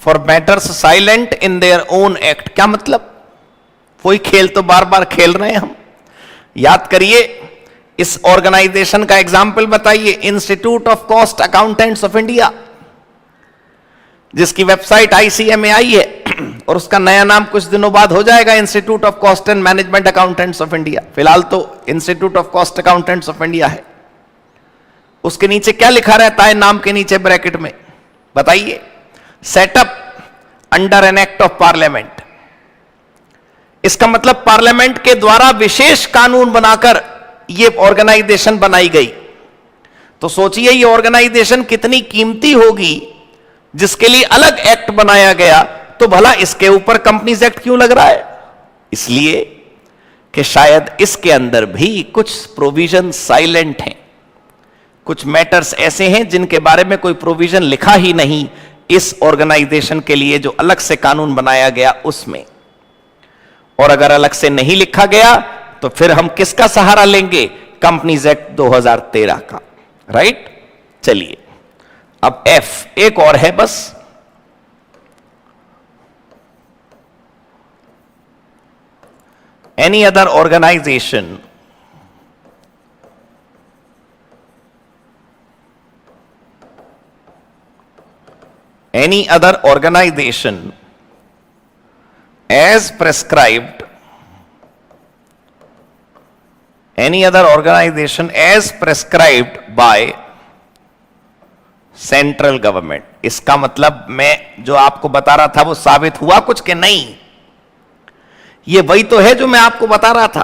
for matters silent in their own act. क्या मतलब? वही खेल तो बार बार खेल रहे हैं हम. याद करिए, इस ऑर्गेनाइजेशन का एग्जाम्पल बताइए. Institute of cost accountants of India, जिसकी वेबसाइट आईसीएमए आई है, और उसका नया नाम कुछ दिनों बाद हो जाएगा institute of cost and management accountants of India. फिलहाल तो institute of cost accountants of India है. उसके नीचे क्या लिखा रहता है नाम के नीचे ब्रैकेट में? बताइए. Setup under an act of parliament. इसका मतलब पार्लियामेंट के द्वारा विशेष कानून बनाकर यह ऑर्गेनाइजेशन बनाई गई. तो सोचिए ये ऑर्गेनाइजेशन कितनी कीमती होगी जिसके लिए अलग एक्ट बनाया गया. तो भला इसके ऊपर कंपनीज एक्ट क्यों लग रहा है? इसलिए कि शायद इसके अंदर भी कुछ प्रोविजन साइलेंट हैं, कुछ मैटर्स ऐसे हैं जिनके बारे में कोई प्रोविजन लिखा ही नहीं इस ऑर्गेनाइजेशन के लिए जो अलग से कानून बनाया गया उसमें. और अगर अलग से नहीं लिखा गया तो फिर हम किसका सहारा लेंगे? कंपनीज एक्ट 2013 का. राइट. चलिए अब एफ एक और है बस. Any other organisation as prescribed by central government. इसका मतलब मैं जो आपको बता रहा था वो साबित हुआ कुछ के नहीं? ये वही तो है जो मैं आपको बता रहा था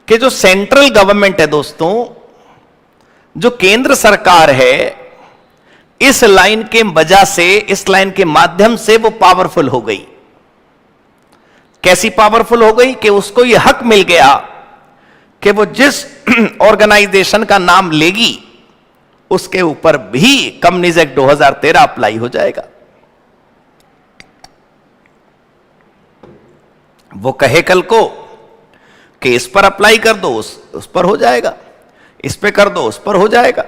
कि जो सेंट्रल गवर्नमेंट है दोस्तों, जो केंद्र सरकार है, इस लाइन के वजह से, इस लाइन के माध्यम से वो पावरफुल हो गई. कैसी पावरफुल हो गई? कि उसको यह हक मिल गया कि वो जिस ऑर्गेनाइजेशन का नाम लेगी उसके ऊपर भी कंपनीज एक्ट 2013 अप्लाई हो जाएगा. वो कहे कल को कि इस पर अप्लाई कर दो, उस पर हो जाएगा, इस पे कर दो, उस पर हो जाएगा.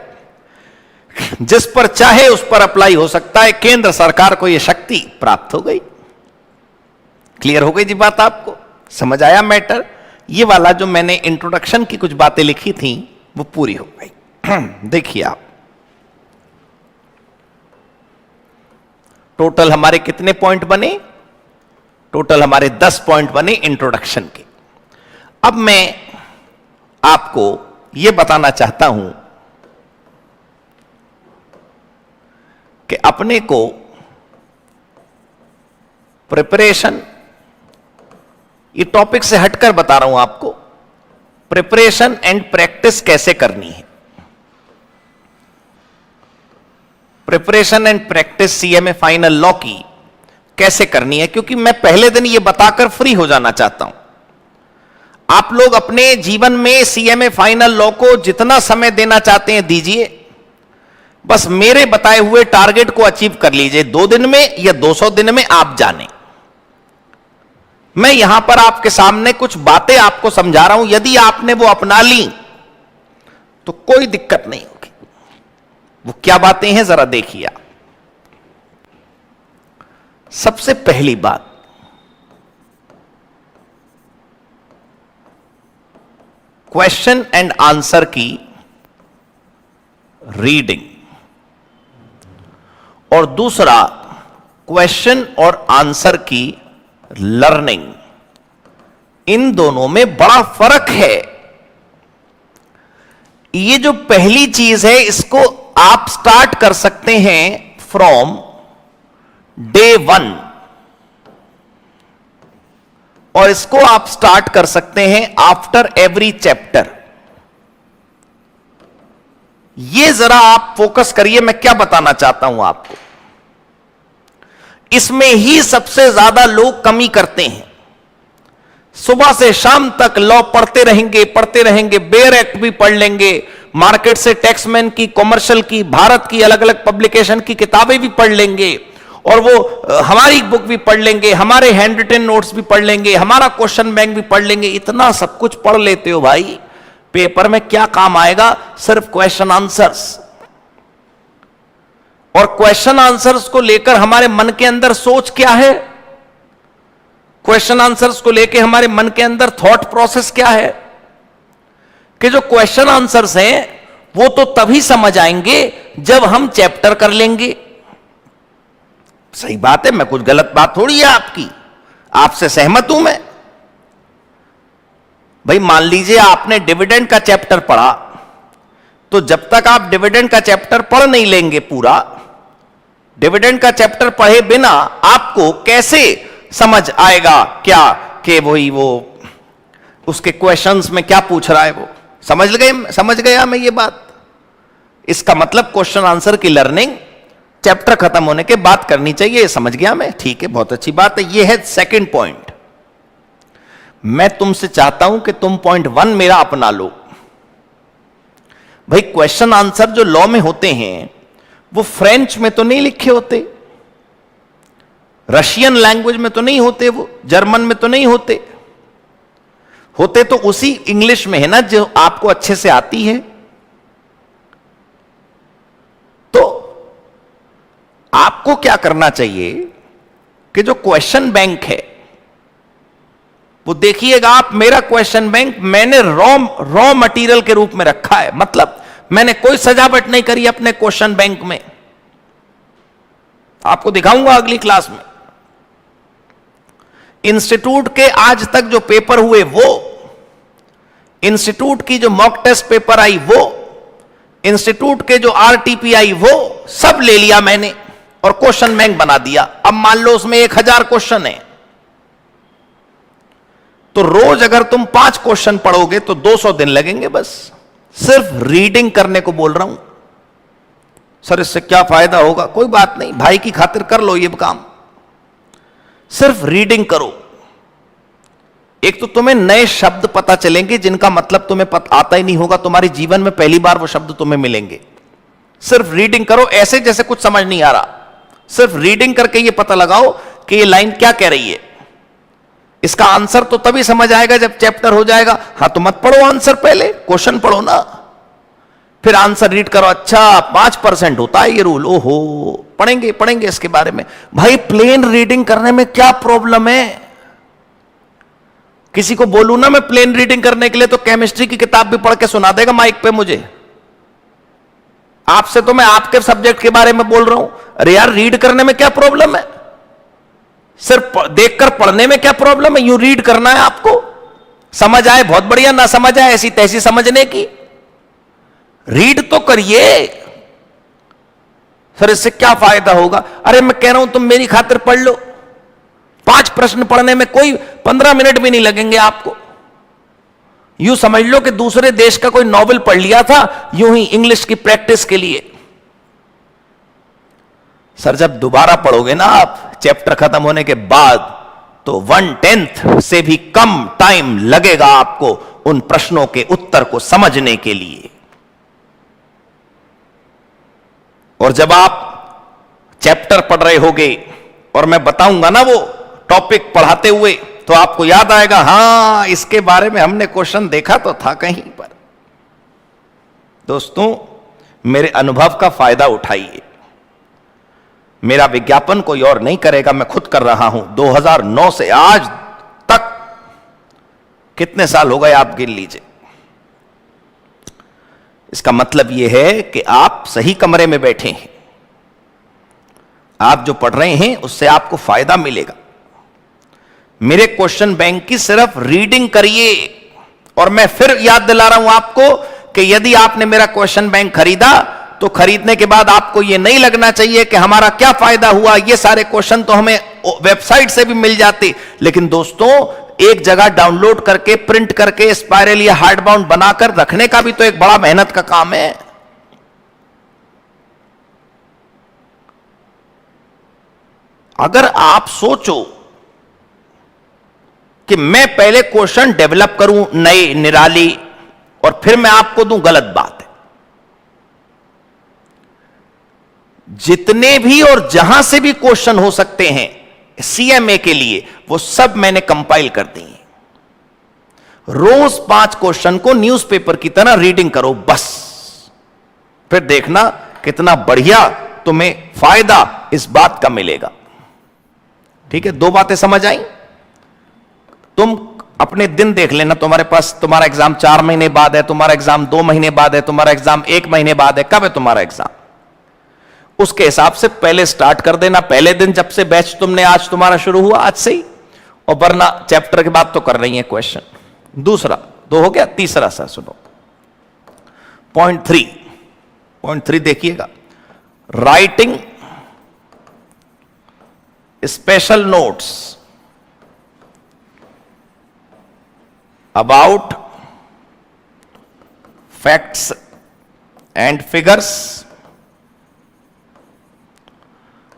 जिस पर चाहे उस पर अप्लाई हो सकता है. केंद्र सरकार को यह शक्ति प्राप्त हो गई. क्लियर हो गई जी बात? आपको समझ आया मैटर? ये वाला जो मैंने इंट्रोडक्शन की कुछ बातें लिखी थी वो पूरी हो गई. देखिए आप, टोटल हमारे कितने पॉइंट बने? टोटल हमारे 10 पॉइंट बने इंट्रोडक्शन के. अब मैं आपको यह बताना चाहता हूं कि अपने को प्रिपरेशन, ये टॉपिक से हटकर बता रहा हूं आपको, प्रिपरेशन एंड प्रैक्टिस कैसे करनी है. Preparation and practice CMA final law की कैसे करनी है, क्योंकि मैं पहले दिन ये बताकर फ्री हो जाना चाहता हूं. आप लोग अपने जीवन में सीएमए फाइनल लॉ को जितना समय देना चाहते हैं दीजिए, बस मेरे बताए हुए टारगेट को अचीव कर लीजिए. 2 दिन में या 200 दिन में आप जाने. मैं यहां पर आपके सामने कुछ बातें आपको समझा रहा हूं. यदि आपने वो अपना ली तो कोई दिक्कत नहीं होगी. वो क्या बातें हैं जरा देखिए आप. सबसे पहली बात, क्वेश्चन एंड आंसर की रीडिंग, और दूसरा क्वेश्चन और आंसर की लर्निंग. इन दोनों में बड़ा फर्क है. ये जो पहली चीज है इसको आप स्टार्ट कर सकते हैं फ्रॉम डे 1, और इसको आप स्टार्ट कर सकते हैं आफ्टर एवरी चैप्टर. ये जरा आप फोकस करिए, मैं क्या बताना चाहता हूं आपको. इसमें ही सबसे ज्यादा लोग कमी करते हैं. सुबह से शाम तक लॉ पढ़ते रहेंगे, बेयर एक्ट भी पढ़ लेंगे, मार्केट से टैक्समैन की, कॉमर्शियल की, भारत की अलग अलग पब्लिकेशन की किताबें भी पढ़ लेंगे, और वो हमारी बुक भी पढ़ लेंगे, हमारे हैंड रिटन नोट्स भी पढ़ लेंगे, हमारा क्वेश्चन बैंक भी पढ़ लेंगे। इतना सब कुछ पढ़ लेते हो भाई, पेपर में क्या काम आएगा? सिर्फ क्वेश्चन आंसर्स। और क्वेश्चन आंसर्स को लेकर हमारे मन के अंदर सोच क्या है? क्वेश्चन आंसर्स को लेकर हमारे मन के अंदर थॉट प्रोसेस क्या है? कि जो क्वेश्चन आंसर्स हैं वो तो तभी समझ आएंगे जब हम चैप्टर कर लेंगे। सही बात है, मैं कुछ गलत बात थोड़ी है आपकी, आपसे सहमत हूं मैं। भाई मान लीजिए आपने डिविडेंड का चैप्टर पढ़ा, तो जब तक आप डिविडेंड का चैप्टर पढ़ नहीं लेंगे पूरा, डिविडेंड का चैप्टर पढ़े बिना आपको कैसे समझ आएगा क्या कि वही वो उसके क्वेश्चंस में क्या पूछ रहा है? वो समझ गया मैं ये बात। इसका मतलब क्वेश्चन आंसर की लर्निंग चैप्टर खत्म होने के बाद करनी चाहिए, समझ गया मैं। ठीक है, बहुत अच्छी बात है। ये है सेकंड पॉइंट। मैं तुमसे चाहता हूं कि तुम पॉइंट 1 मेरा अपना लो। भाई क्वेश्चन आंसर जो लॉ में होते हैं वो फ्रेंच में तो नहीं लिखे होते, रशियन लैंग्वेज में तो नहीं होते, वो जर्मन में तो नहीं होते, होते तो उसी इंग्लिश में है ना जो आपको अच्छे से आती है। तो आपको क्या करना चाहिए कि जो क्वेश्चन बैंक है वो देखिएगा आप, मेरा क्वेश्चन बैंक मैंने रॉ मटेरियल के रूप में रखा है, मतलब मैंने कोई सजावट नहीं करी अपने क्वेश्चन बैंक में। आपको दिखाऊंगा अगली क्लास में। इंस्टीट्यूट के आज तक जो पेपर हुए वो, इंस्टीट्यूट की जो मॉक टेस्ट पेपर आई वो, इंस्टीट्यूट के जो आरटीपी आई वो सब ले लिया मैंने और क्वेश्चन बैंक बना दिया। अब मान लो उसमें 1000 क्वेश्चन है, तो रोज अगर तुम 5 क्वेश्चन पढ़ोगे तो 200 दिन लगेंगे बस। सिर्फ रीडिंग करने को बोल रहा हूं। सर इससे क्या फायदा होगा? कोई बात नहीं, भाई की खातिर कर लो ये काम। सिर्फ रीडिंग करो। एक तो तुम्हें नए शब्द पता चलेंगे जिनका मतलब तुम्हें आता ही नहीं होगा, तुम्हारे जीवन में पहली बार वो शब्द तुम्हें मिलेंगे। सिर्फ रीडिंग करो, ऐसे जैसे कुछ समझ नहीं आ रहा, सिर्फ रीडिंग करके ये पता लगाओ कि ये लाइन क्या कह रही है। इसका आंसर तो तभी समझ आएगा जब चैप्टर हो जाएगा। हां तो मत पढ़ो आंसर, पहले क्वेश्चन पढ़ो ना, फिर आंसर रीड करो। अच्छा 5% होता है ये रूल, ओहो पढ़ेंगे इसके बारे में। भाई प्लेन रीडिंग करने में क्या प्रॉब्लम है? किसी को बोलूं ना मैं प्लेन रीडिंग करने के लिए तो केमिस्ट्री की किताब भी पढ़ के सुना देगा माइक पे मुझे। आपसे तो मैं आपके सब्जेक्ट के बारे में बोल रहा हूं। अरे यार रीड करने में क्या प्रॉब्लम है? सिर्फ देखकर पढ़ने में क्या प्रॉब्लम है? यूं रीड करना है आपको, समझ आए बहुत बढ़िया, ना समझ आए ऐसी तैसी समझने की। रीड तो करिए। सर इससे क्या फायदा होगा? अरे मैं कह रहा हूं तुम मेरी खातिर पढ़ लो। 5 प्रश्न पढ़ने में कोई 15 मिनट भी नहीं लगेंगे आपको। यूं समझ लो कि दूसरे देश का कोई नॉवेल पढ़ लिया था यूं ही इंग्लिश की प्रैक्टिस के लिए। सर जब दोबारा पढ़ोगे ना आप चैप्टर खत्म होने के बाद, तो 1/10 से भी कम टाइम लगेगा आपको उन प्रश्नों के उत्तर को समझने के लिए। और जब आप चैप्टर पढ़ रहे होगे और मैं बताऊंगा ना वो टॉपिक पढ़ाते हुए, तो आपको याद आएगा हां इसके बारे में हमने क्वेश्चन देखा तो था कहीं पर। दोस्तों मेरे अनुभव का फायदा उठाइए। मेरा विज्ञापन कोई और नहीं करेगा, मैं खुद कर रहा हूं। 2009 से आज तक कितने साल हो गए आप गिन लीजिए। इसका मतलब यह है कि आप सही कमरे में बैठे हैं। आप जो पढ़ रहे हैं उससे आपको फायदा मिलेगा। मेरे क्वेश्चन बैंक की सिर्फ रीडिंग करिए। और मैं फिर याद दिला रहा हूं आपको कि यदि आपने मेरा क्वेश्चन बैंक खरीदा तो खरीदने के बाद आपको यह नहीं लगना चाहिए कि हमारा क्या फायदा हुआ, ये सारे क्वेश्चन तो हमें वेबसाइट से भी मिल जाते। लेकिन दोस्तों एक जगह डाउनलोड करके प्रिंट करके स्पाइरल या हार्ड बाउंड बनाकर रखने का भी तो एक बड़ा मेहनत का काम है। अगर आप सोचो कि मैं पहले क्वेश्चन डेवलप करूं नए निराली और फिर मैं आपको दूं, गलत बात है। जितने भी और जहां से भी क्वेश्चन हो सकते हैं सीएमए के लिए, वो सब मैंने कंपाइल कर दी है। रोज 5 क्वेश्चन को न्यूज़पेपर की तरह रीडिंग करो बस, फिर देखना कितना बढ़िया तुम्हें फायदा इस बात का मिलेगा। ठीक है, 2 बातें समझ आई? तुम अपने दिन देख लेना, तुम्हारे पास तुम्हारा एग्जाम 4 महीने बाद है, तुम्हारा एग्जाम 2 महीने बाद है, तुम्हारा एग्जाम 1 महीने बाद है, कब है तुम्हारा एग्जाम, उसके हिसाब से पहले स्टार्ट कर देना। पहले दिन जब से बैच तुमने आज तुम्हारा शुरू हुआ, आज से ही, और वरना चैप्टर के बाद तो कर रही है क्वेश्चन। दूसरा 2 हो गया, तीसरा सा सुनो, पॉइंट 3 देखिएगा, writing special notes about facts and figures,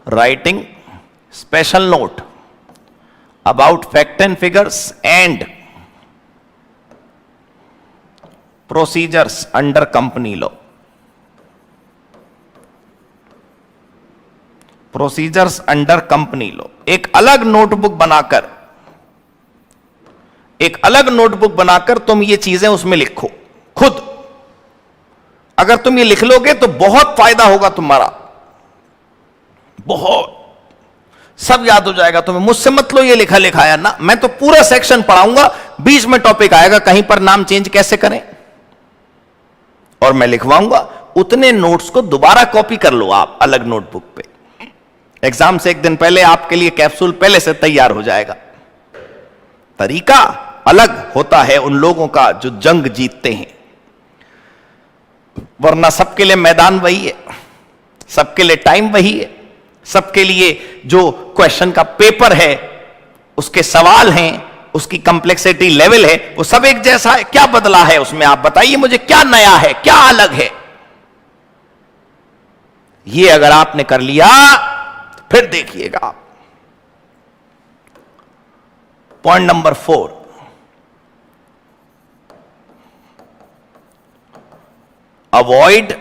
writing special note about fact and figures and procedures under company law. Procedures under company law, एक अलग नोटबुक बनाकर तुम ये चीजें उसमें लिखो खुद। अगर तुम ये लिख लोगे तो बहुत फायदा होगा तुम्हारा, बहुत, सब याद हो जाएगा तुम्हें। मुझसे मत लो ये लिखा लिखाया ना, मैं तो पूरा सेक्शन पढ़ाऊंगा, बीच में टॉपिक आएगा कहीं पर नाम चेंज कैसे करें, और मैं लिखवाऊंगा। उतने नोट्स को दोबारा कॉपी कर लो आप अलग नोटबुक पे। एग्जाम से 1 दिन पहले आपके लिए कैप्सूल पहले से तैयार हो जाएगा। तरीका अलग होता है उन लोगों का जो जंग जीतते हैं, वरना सबके लिए मैदान वही है, सबके लिए टाइम वही है, सबके लिए जो क्वेश्चन का पेपर है, उसके सवाल हैं, उसकी कंप्लेक्सिटी लेवल है, वो सब एक जैसा है। क्या बदला है उसमें, आप बताइए मुझे, क्या नया है, क्या अलग है? ये अगर आपने कर लिया फिर देखिएगा आप। Point number 4, avoid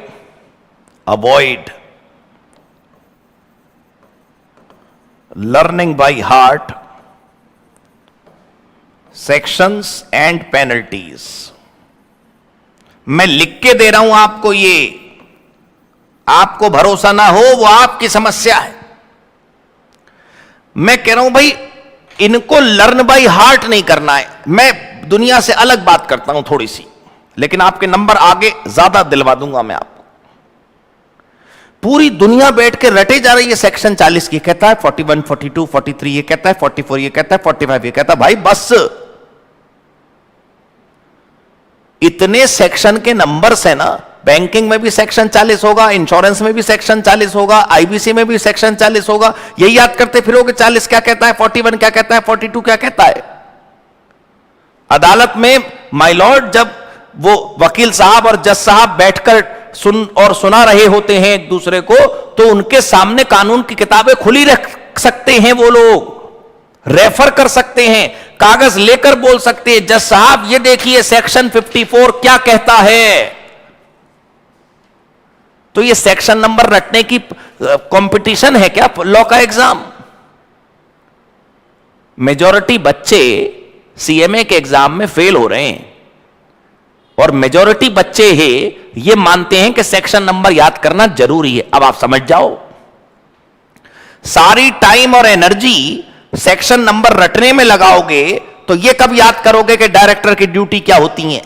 learning by heart sections and penalties. मैं लिख के दे रहा हूं आपको, ये आपको भरोसा ना हो वो आपकी समस्या है। मैं कह रहा हूं भाई इनको लर्न बाय हार्ट नहीं करना है। मैं दुनिया से अलग बात करता हूं थोड़ी सी, लेकिन आपके नंबर आगे ज्यादा दिलवा दूंगा मैं आपको। पूरी दुनिया बैठ के रटे जा रही है सेक्शन 40 की, कहता है 41, 42, 43, ये कहता है 44, ये कहता है 45, ये कहता है भाई बस, इतने सेक्शन के नंबर्स है ना। बैंकिंग में भी सेक्शन 40 होगा, इंश्योरेंस में भी सेक्शन 40 होगा, आईबीसी में भी सेक्शन 40 होगा। यही याद करते फिरोगे 40 क्या कहता है, 41 क्या कहता है, 42 क्या कहता है। अदालत में माय लॉर्ड जब वो वकील साहब और जज साहब बैठकर सुना रहे होते हैं एक दूसरे को, तो उनके सामने कानून की किताबें खुली रख सकते हैं, वो लोग रेफर कर सकते हैं, कागज लेकर बोल सकते हैं, जज साहब ये देखिए सेक्शन 54 क्या कहता है। तो ये सेक्शन नंबर रटने की कंपटीशन है क्या लॉ का एग्जाम? मेजॉरिटी बच्चे सीएमए के एग्जाम में फेल हो रहे हैं, और मेजॉरिटी बच्चे ही ये मानते हैं कि सेक्शन नंबर याद करना जरूरी है। अब आप समझ जाओ, सारी टाइम और एनर्जी सेक्शन नंबर रटने में लगाओगे तो ये कब याद करोगे कि डायरेक्टर की ड्यूटी क्या होती है?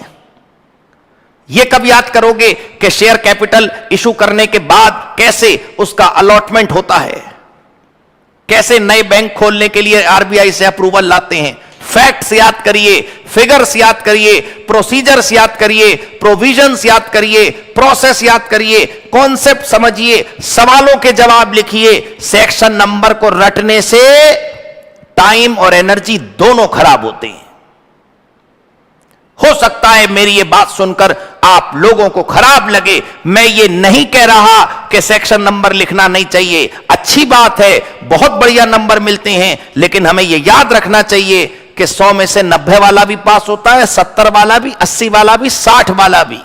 ये कब याद करोगे कि शेयर कैपिटल इशू करने के बाद कैसे उसका अलॉटमेंट होता है, कैसे नए बैंक खोलने के लिए आरबीआई से अप्रूवल लाते हैं? फैक्ट्स याद करिए, फिगर्स याद करिए, प्रोसीजर्स याद करिए, प्रोविजंस याद करिए, प्रोसेस याद करिए, कॉन्सेप्ट समझिए, सवालों के जवाब लिखिए। सेक्शन नंबर को रटने से टाइम और एनर्जी दोनों खराब होते हैं। हो सकता है मेरी ये बात सुनकर आप लोगों को खराब लगे, मैं ये नहीं कह रहा कि सेक्शन नंबर लिखना नहीं चाहिए, अच्छी बात है, बहुत बढ़िया नंबर मिलते हैं, लेकिन हमें ये याद रखना चाहिए कि 100 में से 90 वाला भी पास होता है, 70 वाला भी, 80 वाला भी, 60 वाला भी।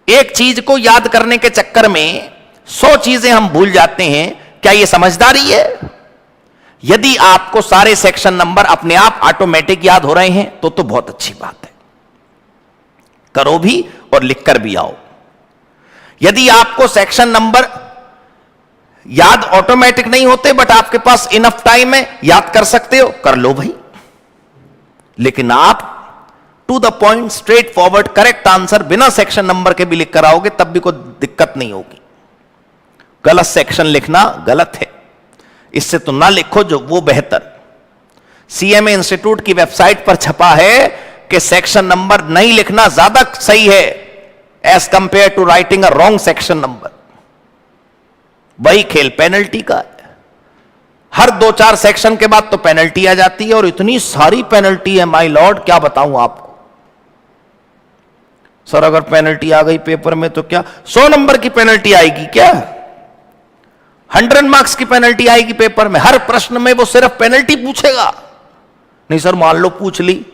एक चीज को याद करने के चक्कर में 100 चीजें हम भूल जाते हैं। क्या यह समझदारी है? यदि आपको सारे सेक्शन नंबर अपने आप ऑटोमेटिक याद हो रहे हैं तो बहुत अच्छी बात है, करो भी और लिखकर भी आओ। यदि आपको सेक्शन नंबर याद ऑटोमेटिक नहीं होते बट आपके पास इनफ टाइम है, याद कर सकते हो, कर लो भाई। लेकिन आप to the point, straight forward, correct answer बिना सेक्शन नंबर के भी लिख कर आओगे तब भी कोई दिक्कत नहीं होगी। गलत सेक्शन लिखना गलत है, इससे तो ना लिखो जो वो बेहतर। सीएमए इंस्टीट्यूट की वेबसाइट पर छपा है कि सेक्शन नंबर नहीं लिखना ज्यादा सही है as compare to writing a wrong section number. वही खेल पेनल्टी का है। हर 2-4 सेक्शन के बाद तो पेनल्टी आ जाती है और इतनी सारी पेनल्टी है माय लॉर्ड, क्या बताऊं आपको। सर अगर पेनल्टी आ गई पेपर में तो क्या 100 नंबर की पेनल्टी आएगी क्या? 100 मार्क्स की पेनल्टी आएगी पेपर में। हर प्रश्न में वो सिर्फ पेनल्टी पूछेगा। नहीं सर मान लो पूछ ली,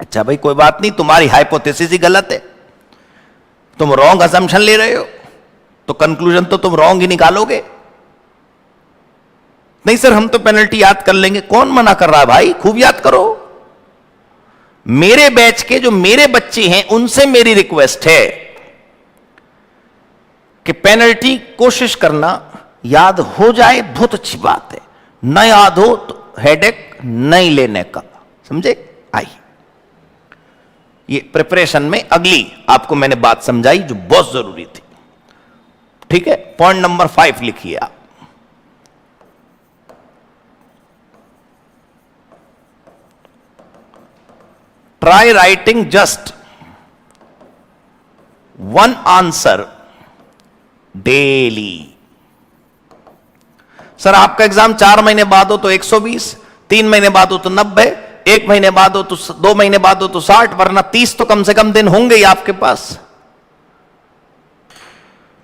अच्छा भाई कोई बात नहीं, तुम्हारी हाइपोथेसिस ही गलत है, तुम रॉन्ग असम्पशन ले रहे हो, तो कंक्लूजन तो तुम रॉन्ग ही निकालोगे। नहीं सर हम तो पेनल्टी याद कर लेंगे, कौन मना कर रहा है भाई, खूब याद करो। मेरे बैच के जो मेरे बच्चे हैं उनसे मेरी रिक्वेस्ट है कि पेनल्टी कोशिश करना याद हो जाए, बहुत अच्छी बात है। न याद हो तो हेडेक नहीं लेने का, समझे? आई ये प्रिपरेशन में अगली आपको मैंने बात समझाई जो बहुत जरूरी थी। ठीक है, पॉइंट नंबर 5 लिखिए आप। Try writing just 1 answer daily. Sir आपका एग्जाम 4 महीने बाद हो तो 120, 3 महीने बाद हो तो 90, 1 महीने बाद हो तो 2 महीने बाद हो तो 60, वरना 30 तो कम से कम दिन होंगे ही आपके पास।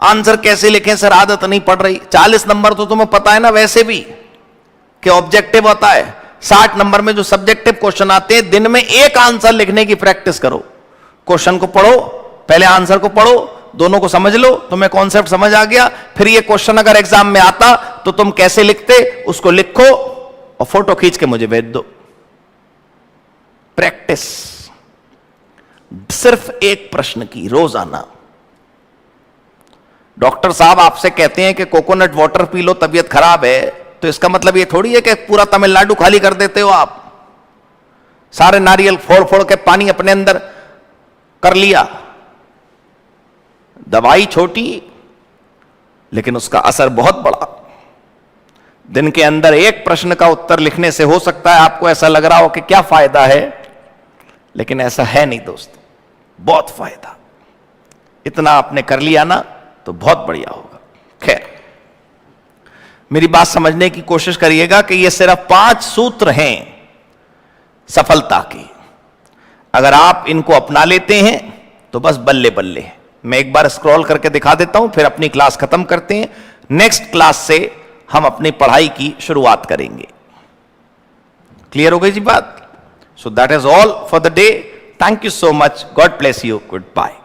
आंसर कैसे लिखें सर, आदत नहीं पड़ रही। 40 नंबर तो तुम्हें पता है ना वैसे भी कि ऑब्जेक्टिव होता है। 60 नंबर में जो सब्जेक्टिव क्वेश्चन आते हैं, दिन में एक आंसर लिखने की प्रैक्टिस करो। क्वेश्चन को पढ़ो, पहले आंसर को पढ़ो, दोनों को समझ लो, तुम्हें कॉन्सेप्ट समझ आ गया, फिर ये क्वेश्चन अगर एग्जाम में आता तो तुम कैसे लिखते उसको लिखो और फोटो खींच के मुझे भेज दो। प्रैक्टिस सिर्फ एक प्रश्न की रोजाना। डॉक्टर साहब आपसे कहते हैं कि कोकोनट वाटर पी लो तबीयत खराब है, तो इसका मतलब ये थोड़ी है कि पूरा तमिलनाडु खाली कर देते हो आप। सारे नारियल फोड़ फोड़ के पानी अपने अंदर कर लिया। दवाई छोटी लेकिन उसका असर बहुत बड़ा। दिन के अंदर एक प्रश्न का उत्तर लिखने से हो सकता है आपको ऐसा लग रहा हो कि क्या फायदा है, लेकिन ऐसा है नहीं दोस्तों, बहुत फायदा। इतना आपने कर लिया ना तो बहुत बढ़िया होगा। खैर, मेरी बात समझने की कोशिश करिएगा कि ये सिर्फ 5 सूत्र हैं सफलता के। अगर आप इनको अपना लेते हैं तो बस बल्ले बल्ले हैं। मैं एक बार स्क्रॉल करके दिखा देता हूं, फिर अपनी क्लास खत्म करते हैं। नेक्स्ट क्लास से हम अपनी पढ़ाई की शुरुआत करेंगे। क्लियर हो गई जी बात? So that is all for the day. Thank you so much. God bless you. Good bye.